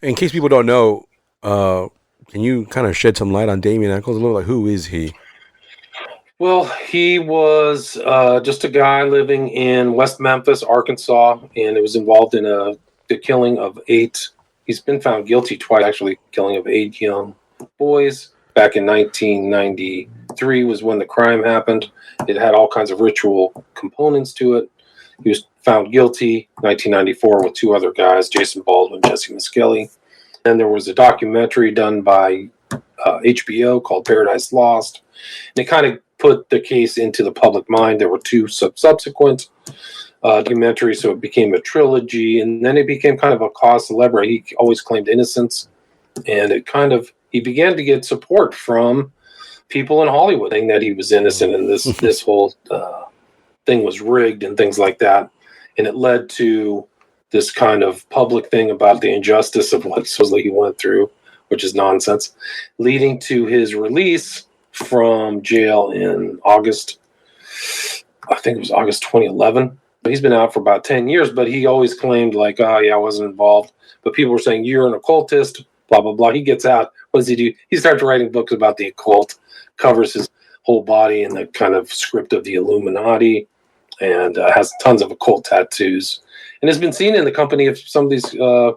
in case people don't know, can you kind of shed some light on Damien Eccles? A little, like, who is he? Well, he was just a guy living in West Memphis, Arkansas, and it was involved in the killing of 8. He's been found guilty twice, actually, killing of 8 young boys. Back in 1993 was when the crime happened. It had all kinds of ritual components to it. He was found guilty 1994 with 2 other guys, Jason Baldwin, Jesse Miskelly. Then there was a documentary done by HBO called Paradise Lost. And it kind of put the case into the public mind. There were 2 subsequent documentaries, so it became a trilogy. And then it became kind of a cause célèbre. He always claimed innocence. And he began to get support from people in Hollywood saying that he was innocent and this whole thing was rigged and things like that. And it led to this kind of public thing about the injustice of what supposedly he went through, which is nonsense, leading to his release from jail in August. I think it was August 2011. He's been out for about 10 years, but he always claimed like, oh yeah, I wasn't involved. But people were saying, you're an occultist, blah, blah, blah. He gets out. What does he do? He starts writing books about the occult, covers his whole body in the kind of script of the Illuminati, and has tons of occult tattoos. And has been seen in the company of some of these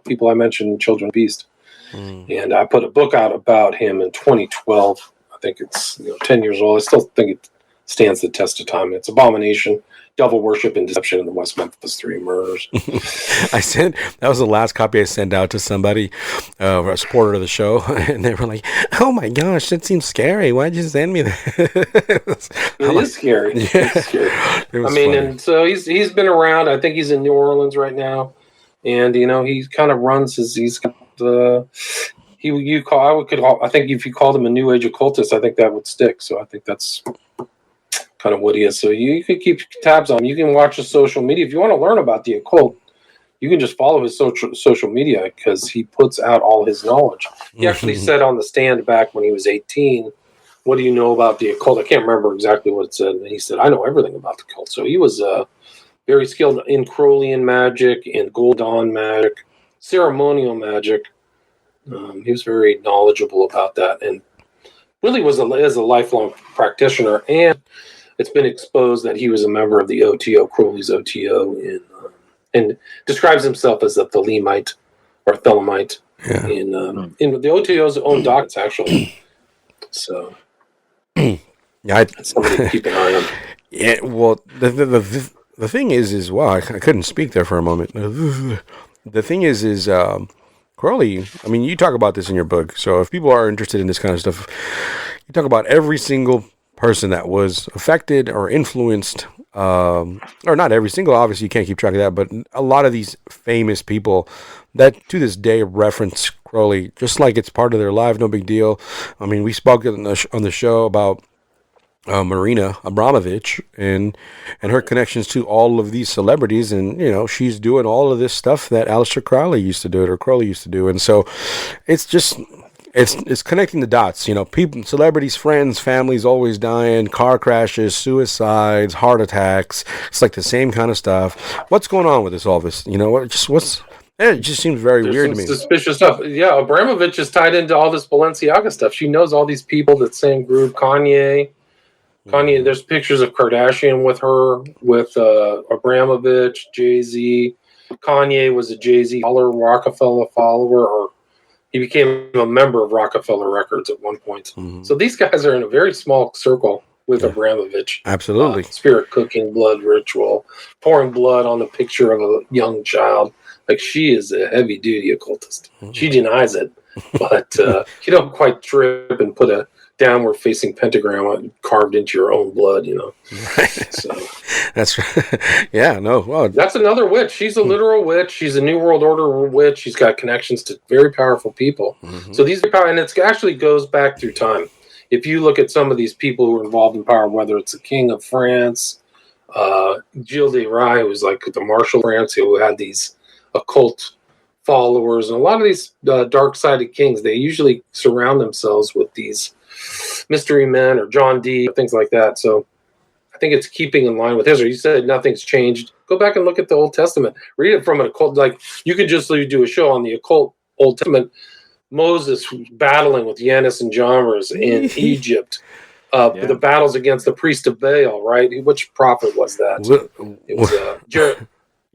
people I mentioned, Children of the Beast. And I put a book out about him in 2012. I think it's 10 years old. I still think it stands the test of time. It's Abomination, Devil Worship, and Deception in the West Memphis 3 Murders. That was the last copy I sent out to somebody, a supporter of the show, and they were like, "Oh my gosh, that seems scary. Why'd you send me that?" It is scary. Yeah. It's scary. Funny. And so he's been around. I think he's in New Orleans right now, and he kind of runs he's got I think if you called him a New Age occultist, I think that would stick. So I think that's kind of what he is. So you could keep tabs on him. You can watch his social media. If you want to learn about the occult, you can just follow his social media because he puts out all his knowledge. He actually said on the stand back when he was 18, what do you know about the occult? I can't remember exactly what it said. And he said, I know everything about the occult. So he was very skilled in Crowleyan magic, in Gold Dawn magic, ceremonial magic. He was very knowledgeable about that and really was as a lifelong practitioner. And it's been exposed that he was a member of the OTO, Crowley's OTO, and describes himself as a Thelemite or Thelemite in the OTO's own documents, actually. So, that's something to keep an eye on. Yeah, well, the thing is wow, I couldn't speak there for a moment. The thing is Crowley, I mean, you talk about this in your book, so if people are interested in this kind of stuff, you talk about every single person that was affected or influenced, or not every single, obviously you can't keep track of that, but a lot of these famous people that to this day reference Crowley, just like it's part of their life, no big deal. I mean, we spoke on the show about Marina Abramovich and her connections to all of these celebrities, and she's doing all of this stuff that Aleister Crowley used to do, or Crowley used to do, and so it's just it's connecting the dots. People, celebrities, friends, families always dying, car crashes, suicides, heart attacks. It's like the same kind of stuff. What's going on with all this? It just seems very weird to me. Suspicious stuff. Yeah, Abramovich is tied into all this Balenciaga stuff. She knows all these people, that same group, Kanye, there's pictures of Kardashian with her, with Abramovich, Jay-Z. Kanye was a Jay-Z Rockefeller follower, or he became a member of Rockefeller Records at one point. Mm-hmm. So these guys are in a very small circle with Abramovich. Absolutely. Spirit cooking, blood ritual, pouring blood on the picture of a young child. Like, she is a heavy-duty occultist. Mm-hmm. She denies it, but you don't quite trip and put a downward-facing pentagram carved into your own blood, Right. So that's right. Yeah, no. Well, that's another witch. She's a literal witch. She's a New World Order witch. She's got connections to very powerful people. Mm-hmm. So these are power, and it actually goes back through time. If you look at some of these people who are involved in power, whether it's the King of France, Gilles de Rais, who was like the Marshal of France, who had these occult followers, and a lot of these dark-sided kings, they usually surround themselves with these mystery men or John Dee, things like that. So I think it's keeping in line with history. You said nothing's changed. Go back and look at the Old Testament. Read it from an occult. Like, you could just do a show on the occult Old Testament. Moses battling with Jannes and Jambres in Egypt. The battles against the priest of Baal, right? Which prophet was that? It was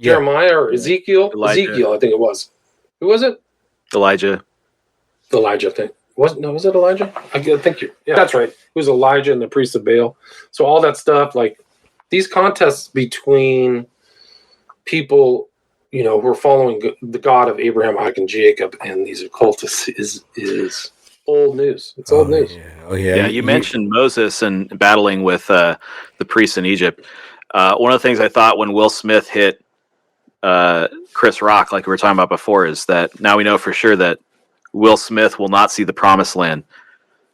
Jeremiah or Ezekiel? Elijah. Ezekiel, I think it was. Who was it? Elijah, I think. Was it Elijah? I think that's right. It was Elijah and the priest of Baal. So all that stuff, like these contests between people, who are following the God of Abraham, Isaac, and Jacob, and these occultists is old news. It's old news. Yeah. Oh, yeah. Yeah, you mentioned Moses and battling with the priests in Egypt. One of the things I thought when Will Smith hit Chris Rock, like we were talking about before, is that now we know for sure that Will Smith will not see the promised land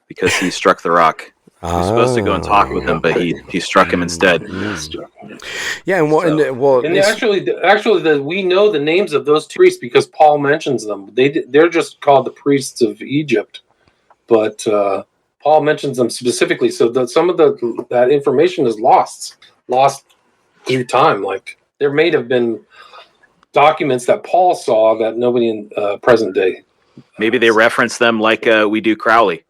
because he struck the rock. was supposed to go and talk with him, but he struck him instead. Yeah, and we know the names of those two priests because Paul mentions them. They're just called the priests of Egypt, but Paul mentions them specifically. So that some of that information is lost through time. Like there may have been documents that Paul saw that nobody in present day. Maybe they reference them like we do Crowley.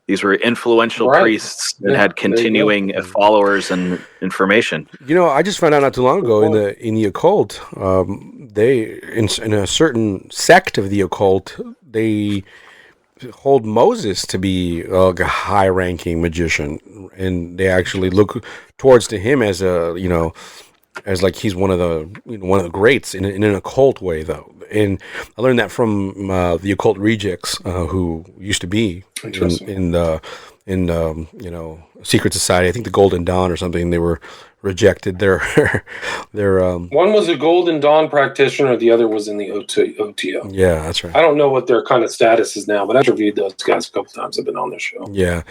These were influential priests that had continuing followers and information. I just found out not too long ago in the occult, they in a certain sect of the occult, they hold Moses to be a high-ranking magician, and they actually look towards to him as as like he's one of the greats in an occult way, though. And I learned that from the occult rejects who used to be in secret society. I think the Golden Dawn or something. They were rejected. Their one was a Golden Dawn practitioner, the other was in the OTO. Yeah, that's right. I don't know what their kind of status is now, but I've interviewed those guys a couple times. I've been on their show. Yeah,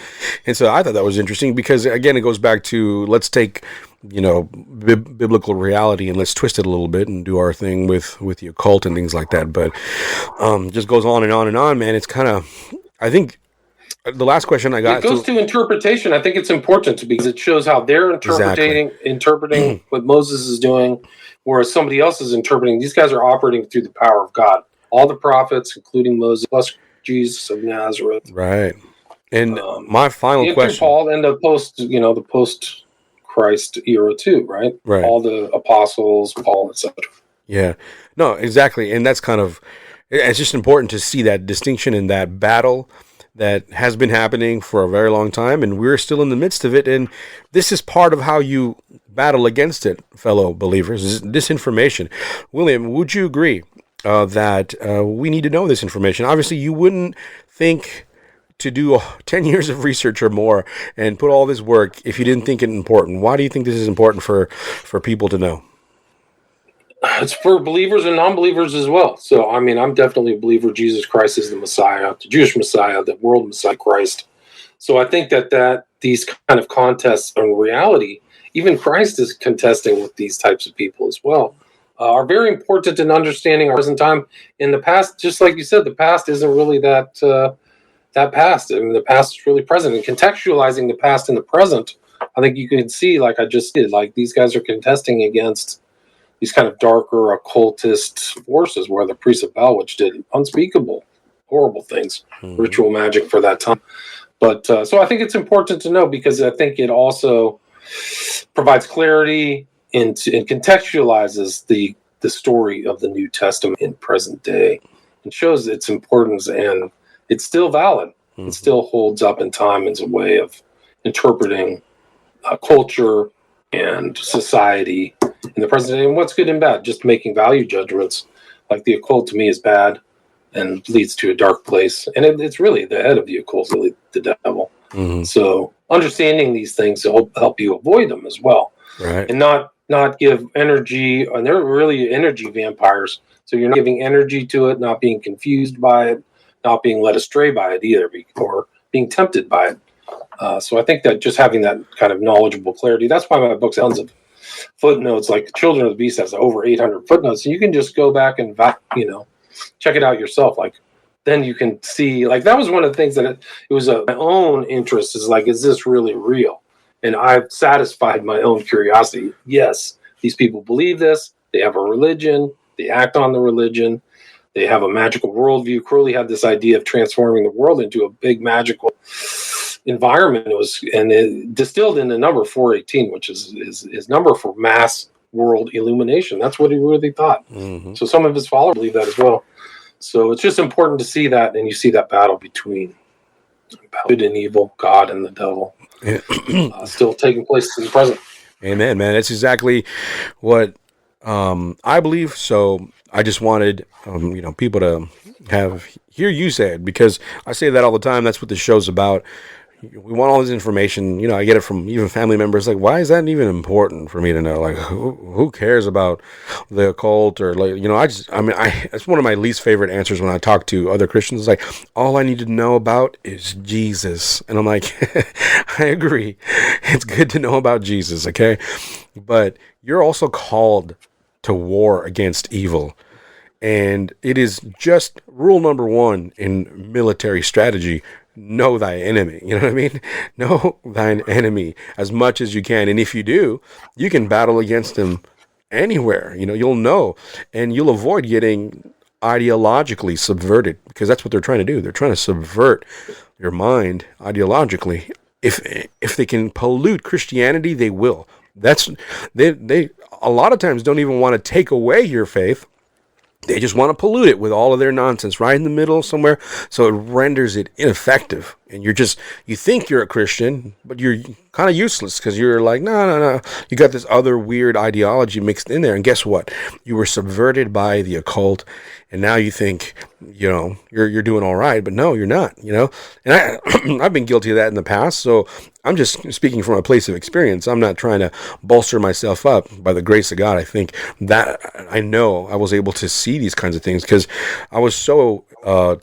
and so I thought that was interesting because again, it goes back to let's take biblical reality and let's twist it a little bit and do our thing with the occult and things like that. But just goes on and on and on, man. It's kind of, I think. The last question I got. It goes to interpretation. I think it's important because it shows how they're interpreting what Moses is doing, whereas somebody else is interpreting. These guys are operating through the power of God. All the prophets, including Moses, plus Jesus of Nazareth. Right. And my final question. Paul and the post Christ era too, right? Right. All the apostles, Paul, etc. Yeah. No, exactly. And that's kind of, it's just important to see that distinction in that battle that has been happening for a very long time, and we're still in the midst of it. And this is part of how you battle against it, fellow believers, is disinformation. William, would you agree that we need to know this information? Obviously, you wouldn't think to do 10 years of research or more and put all this work if you didn't think it important. Why do you think this is important for people to know? It's for believers and non-believers as well. So, I mean, I'm definitely a believer Jesus Christ is the Messiah, the Jewish Messiah, the world Messiah, Christ. So I think that these kind of contests in reality, even Christ is contesting with these types of people as well, are very important in understanding our present time. In the past, just like you said, the past isn't really that past. I mean, the past is really present. And contextualizing the past and the present, I think you can see, like I just did, like these guys are contesting against these kind of darker occultist forces where the priests of Baal, which did unspeakable, horrible things, ritual magic for that time. But so I think it's important to know because I think it also provides clarity and contextualizes the story of the New Testament in present day and shows its importance, and it's still valid. It still holds up in time as a way of interpreting culture and society in the present day, and what's good and bad, just making value judgments. Like the occult to me is bad and leads to a dark place, and it's really the head of the occult, really the devil. So understanding these things will help you avoid them as well, right? And not give energy, and they're really energy vampires. So you're not giving energy to it, not being confused by it, not being led astray by it either, or being tempted by it. So I think that just having that kind of knowledgeable clarity, that's why my book's tons of footnotes. Like Children of the Beast has over 800 footnotes, and you can just go back and check it out yourself. Like then you can see, like that was one of the things that it was my own interest is like, is this really real? And I've satisfied my own curiosity. Yes, these people believe this. They have a religion. They act on the religion. They have a magical worldview. Crowley had this idea of transforming the world into a big magical environment. It distilled in the number 418, which is his number for mass world illumination. That's what he really thought. So some of his followers believe that as well. So it's just important to see that, and you see that battle between good and evil, God and the devil, still taking place in the present. Amen, man. That's exactly what I believe. So I just wanted people to hear you say it, because I say that all the time. That's what the show's about. we want all this information. I get it from even family members. Like, why is that even important for me to know? Like, who cares about the occult or it's one of my least favorite answers when I talk to other Christians. Like, all I need to know about is Jesus. And I'm like, I agree. It's good to know about Jesus. Okay. But you're also called to war against evil. And it is just rule number 1 in military strategy: know thy enemy. You know what I mean? Know thine enemy as much as you can. And if you do, you can battle against him anywhere. You'll know, and you'll avoid getting ideologically subverted, because that's what they're trying to do. They're trying to subvert your mind ideologically. If they can pollute Christianity, they will. They a lot of times don't even want to take away your faith. They just want to pollute it with all of their nonsense right in the middle somewhere, so it renders it ineffective. And you think you're a Christian, but you're kind of useless, because you're like, no. You got this other weird ideology mixed in there. And guess what? You were subverted by the occult, and now you think, you're doing all right, but no, you're not, And I've been guilty of that in the past, so I'm just speaking from a place of experience. I'm not trying to bolster myself up. By the grace of God, I think that I know I was able to see these kinds of things because I was so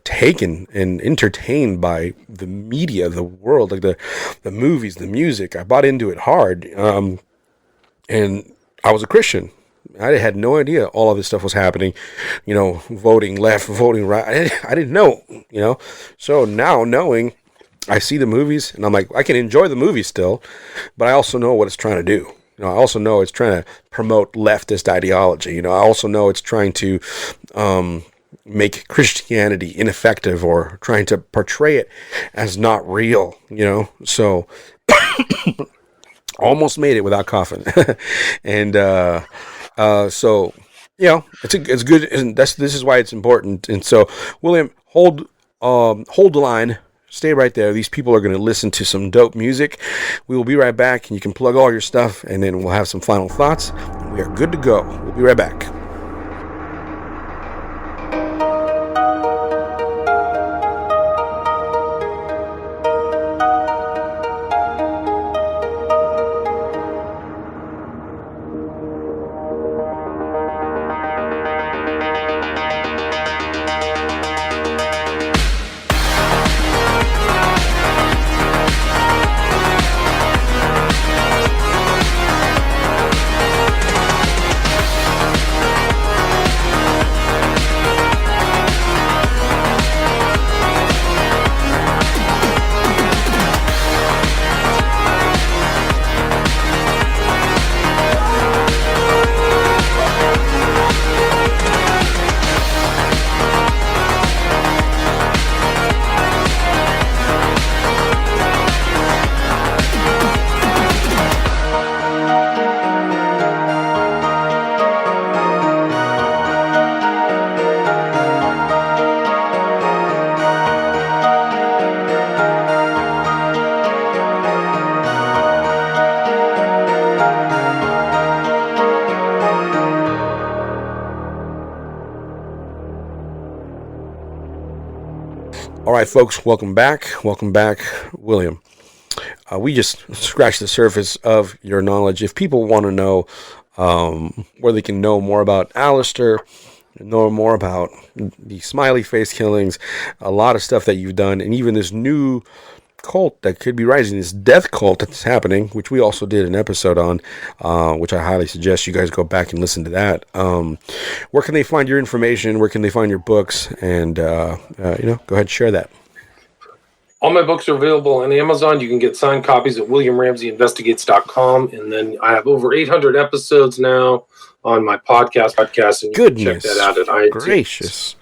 taken and entertained by the media, the world, like the movies, the music. I bought into it hard, and I was a Christian. I had no idea all of this stuff was happening, voting left, voting right. I didn't know, So now knowing, I see the movies and I'm like, I can enjoy the movie still, but I also know what it's trying to do. I also know it's trying to promote leftist ideology. I also know it's trying to make Christianity ineffective, or trying to portray it as not real, So almost made it without coughing. And so it's good, and this is why it's important. And so, William, hold the line. Stay right there. These people are going to listen to some dope music. We will be right back, and you can plug all your stuff, and then we'll have some final thoughts. We are good to go. We'll be right back. All right, folks, welcome back. Welcome back, William. We just scratched the surface of your knowledge. If people want to know where they can know more about Alistair, know more about the smiley face killings, a lot of stuff that you've done, and even this new cult that could be rising, this death cult that's happening, which we also did an episode on, which I highly suggest you guys go back and listen to that. Where can they find your information? Where can they find your books? And go ahead and share that. All my books are available on Amazon. You can get signed copies at WilliamRamseyInvestigates.com. And then I have over 800 episodes now on my podcast, and you can check that out at iTunes gracious.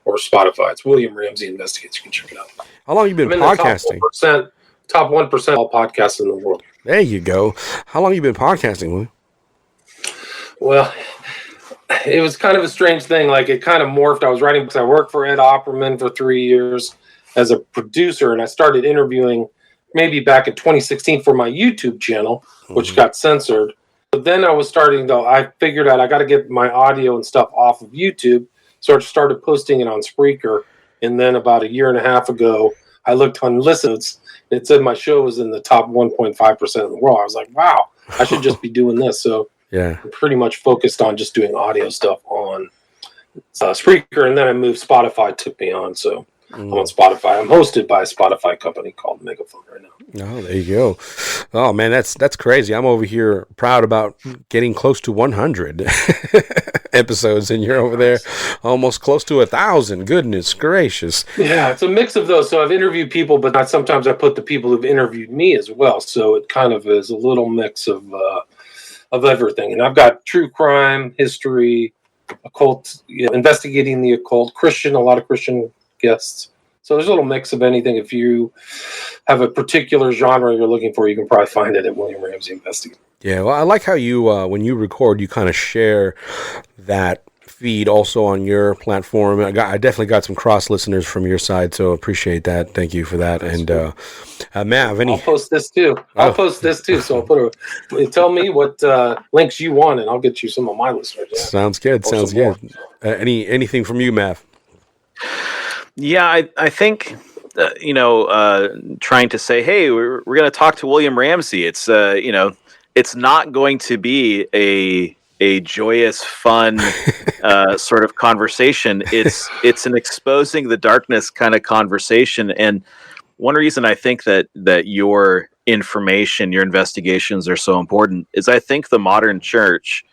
Or Spotify. It's William Ramsey Investigates. You can check it out. How long have you been podcasting? Top 1% of all podcasts in the world. There you go. How long have you been podcasting, William? Well, it was kind of a strange thing. Like, it kind of morphed. I was writing books. I worked for Ed Opperman for 3 years as a producer, and I started interviewing maybe back in 2016 for my YouTube channel, which got censored. But then I was I figured out I got to get my audio and stuff off of YouTube, so I started posting it on Spreaker. And then about a year and a half ago, I looked on listens. It said my show was in the top 1.5% of the world. I was like, wow, I should just be doing this. So Yeah. I'm pretty much focused on just doing audio stuff on Spreaker, and then I moved. Spotify took me on, so I'm on Spotify. I'm hosted by a Spotify company called Megaphone right now. Oh, there you go. Oh man, that's crazy. I'm over here proud about getting close to 100 episodes, and you're over there almost close to 1,000. Goodness gracious. Yeah, it's a mix of those. So I've interviewed people, but sometimes I put the people who've interviewed me as well. So it kind of is a little mix of everything. And I've got true crime, history, occult, investigating the occult, Christian, a lot of Christian guests. So there's a little mix of anything. If you have a particular genre you're looking for, you can probably find it at William Ramsey Investigate. Yeah, well, I like how you, when you record, you kind of share that feed also on your platform. I definitely got some cross listeners from your side, so appreciate that. Thank you for that. And Mav, I'll post this too. So I'll tell me what links you want, and I'll get you some of my listeners. Yeah. Sounds good. Sounds good. Anything from you, Mav? Yeah, I think, trying to say, hey, we're going to talk to William Ramsey. It's, it's not going to be a joyous, fun sort of conversation. It's an exposing the darkness kind of conversation. And one reason I think that your information, your investigations are so important is I think the modern church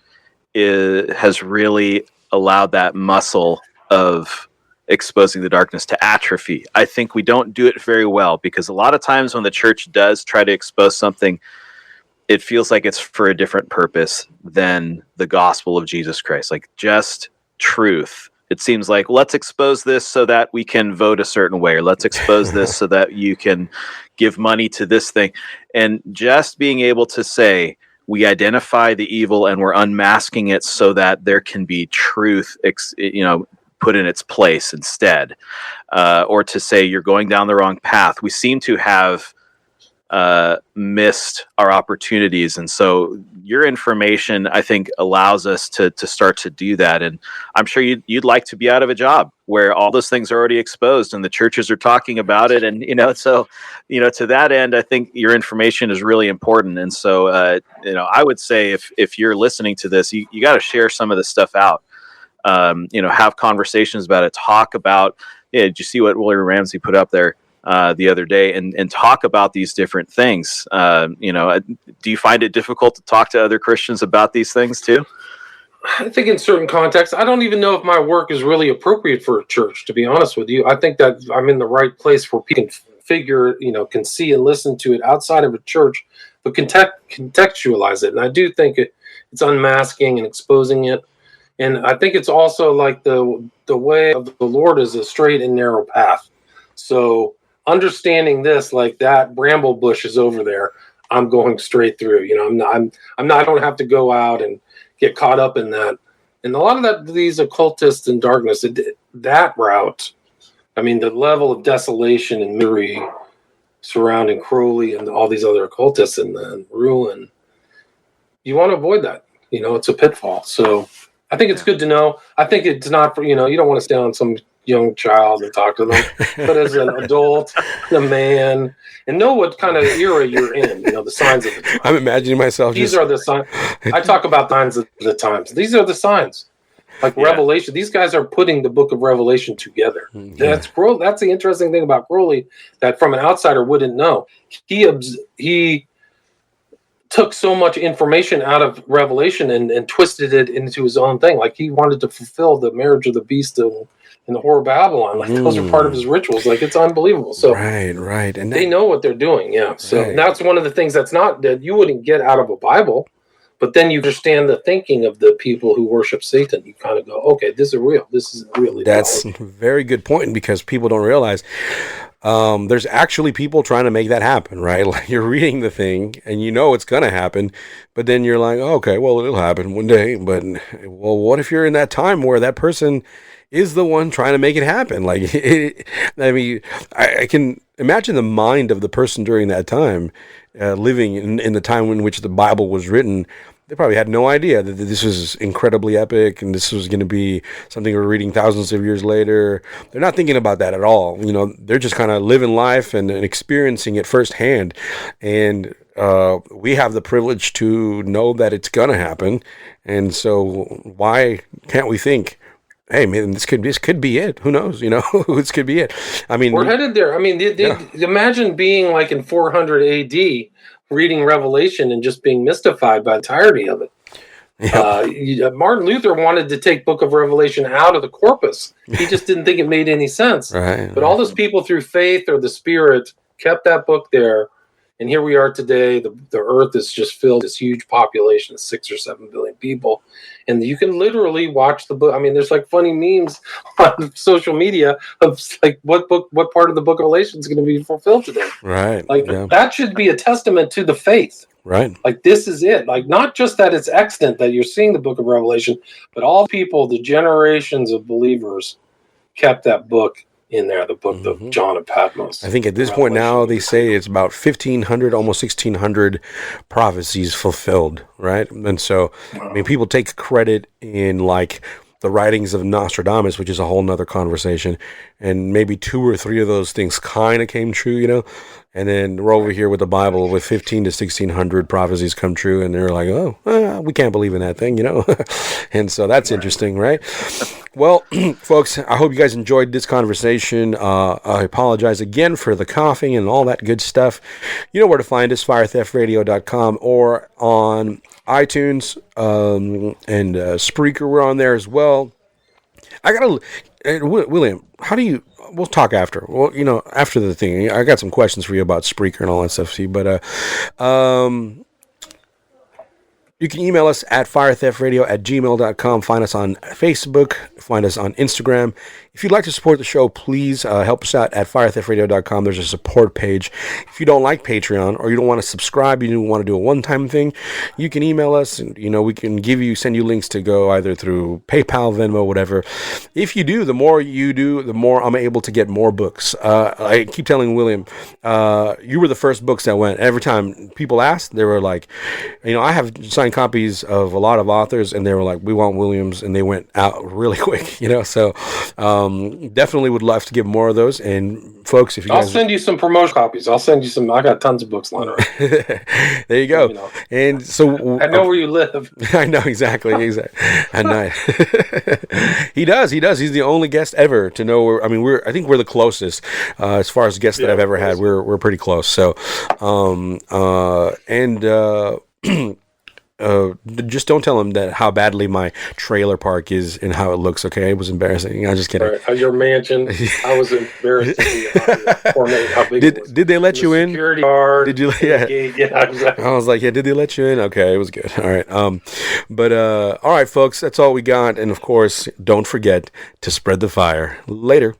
has really allowed that muscle of exposing the darkness to atrophy. I think we don't do it very well because a lot of times when the church does try to expose something, it feels like it's for a different purpose than the gospel of Jesus Christ, like just truth. It seems like, let's expose this so that we can vote a certain way, or let's expose this so that you can give money to this thing. And just being able to say, we identify the evil and we're unmasking it so that there can be truth, put in its place instead, or to say you're going down the wrong path. We seem to have missed our opportunities, and so your information, I think, allows us to start to do that. And I'm sure you'd like to be out of a job where all those things are already exposed and the churches are talking about it, and so to that end, I think your information is really important. And so I would say if you're listening to this, you got to share some of this stuff out. Have conversations about it, talk about, did you see what William Ramsey put up there the other day, and talk about these different things. Do you find it difficult to talk to other Christians about these things too? I think in certain contexts, I don't even know if my work is really appropriate for a church, to be honest with you. I think that I'm in the right place where people can see and listen to it outside of a church, but contextualize it. And I do think it's unmasking and exposing it. And I think it's also like the way of the Lord is a straight and narrow path. So understanding this, like that bramble bush is over there, I'm going straight through. I don't have to go out and get caught up in that. And a lot of these occultists and darkness, that route, I mean, the level of desolation and misery surrounding Crowley and all these other occultists and ruin, you want to avoid that. It's a pitfall. So I think it's good to know. I think it's not for, you don't want to stay on some young child and talk to them, but as an adult, a man, and know what kind of era you're in, the signs of the times. I'm imagining myself. These are the signs. I talk about signs of the times. These are the signs. Like Revelation. These guys are putting the book of Revelation together. Yeah. That's the interesting thing about Crowley that from an outsider wouldn't know. He took so much information out of Revelation and twisted it into his own thing. Like he wanted to fulfill the marriage of the beast and the whore of Babylon. Like those are part of his rituals. Like it's unbelievable. So right. And they know what they're doing. Yeah. So that's one of the things that you wouldn't get out of a Bible, but then you understand the thinking of the people who worship Satan. You kind of go, okay, this is real. This is really That's a very good point, because people don't realize there's actually people trying to make that happen, right? Like you're reading the thing and it's going to happen, but then you're like, oh, okay, well, it'll happen one day. But well, what if you're in that time where that person is the one trying to make it happen? Like, I can imagine the mind of the person during that time, living in the time in which the Bible was written, They probably had no idea that this was incredibly epic and this was going to be something we're reading thousands of years later. They're not thinking about that at all. They're just kind of living life and experiencing it firsthand. And we have the privilege to know that it's going to happen. And so why can't we think, hey, man, this could be it. Who knows? This could be it. I mean, we're headed there. I mean, imagine being like in 400 AD, reading Revelation and just being mystified by the entirety of it. Yeah. Martin Luther wanted to take Book of Revelation out of the corpus. He just didn't think it made any sense. Right. But all those people through faith or the Spirit kept that book there. And here we are today. The earth is just filled with this huge population of 6 or 7 billion people. And you can literally watch the book. I mean, there's like funny memes on social media of like what part of the Book of Revelation is going to be fulfilled today. Right. Like that should be a testament to the faith. Right. Like this is it. Like not just that it's extant that you're seeing the Book of Revelation, but all people, the generations of believers kept that book in there, the book of John of Patmos. I think at this point now they say it's about 1,500, almost 1,600 prophecies fulfilled, right? And so, I mean, people take credit in like the writings of Nostradamus, which is a whole nother conversation, and maybe 2 or 3 of those things kind of came true, and then we're over here with the Bible with 15 to 1,600 prophecies come true, and they're like, we can't believe in that thing, and so that's interesting, right? Well, folks, I hope you guys enjoyed this conversation. I apologize again for the coughing and all that good stuff. You know where to find us, firetheftradio.com, or on iTunes and Spreaker. We're on there as well. William, how do you... We'll talk after. Well, after the thing, I got some questions for you about Spreaker and all that stuff, see, but you can email us at firetheftradio@gmail.com. Find us on Facebook. Find us on Instagram. If you'd like to support the show, please help us out at firetheftradio.com. There's a support page. If you don't like Patreon or you don't want to subscribe, you don't want to do a one-time thing, you can email us and, we can send you links to go either through PayPal, Venmo, whatever. If you do, the more you do, the more I'm able to get more books. I keep telling William, you were the first books that went. Every time people asked, they were like, I have signed copies of a lot of authors and they were like, we want Williams, and they went out really quick, so definitely would love to give more of those. And folks, if you I'll send you some promotion copies. I'll send you some. I got tons of books lying around. There you go. And so I know where you live. I know exactly. At night. He does. He's the only guest ever to know where. I mean, I think we're the closest as far as guests that I've ever had. We're pretty close. So, just don't tell him that how badly my trailer park is and how it looks. Okay, it was embarrassing. I'm just kidding. Right. Your mansion. I was embarrassed to see how big it was. Did they let you in? Security guard. Did you? Yeah. Yeah, exactly. I was like, did they let you in? Okay, it was good. All right. But all right, folks, that's all we got. And of course, don't forget to spread the fire. Later.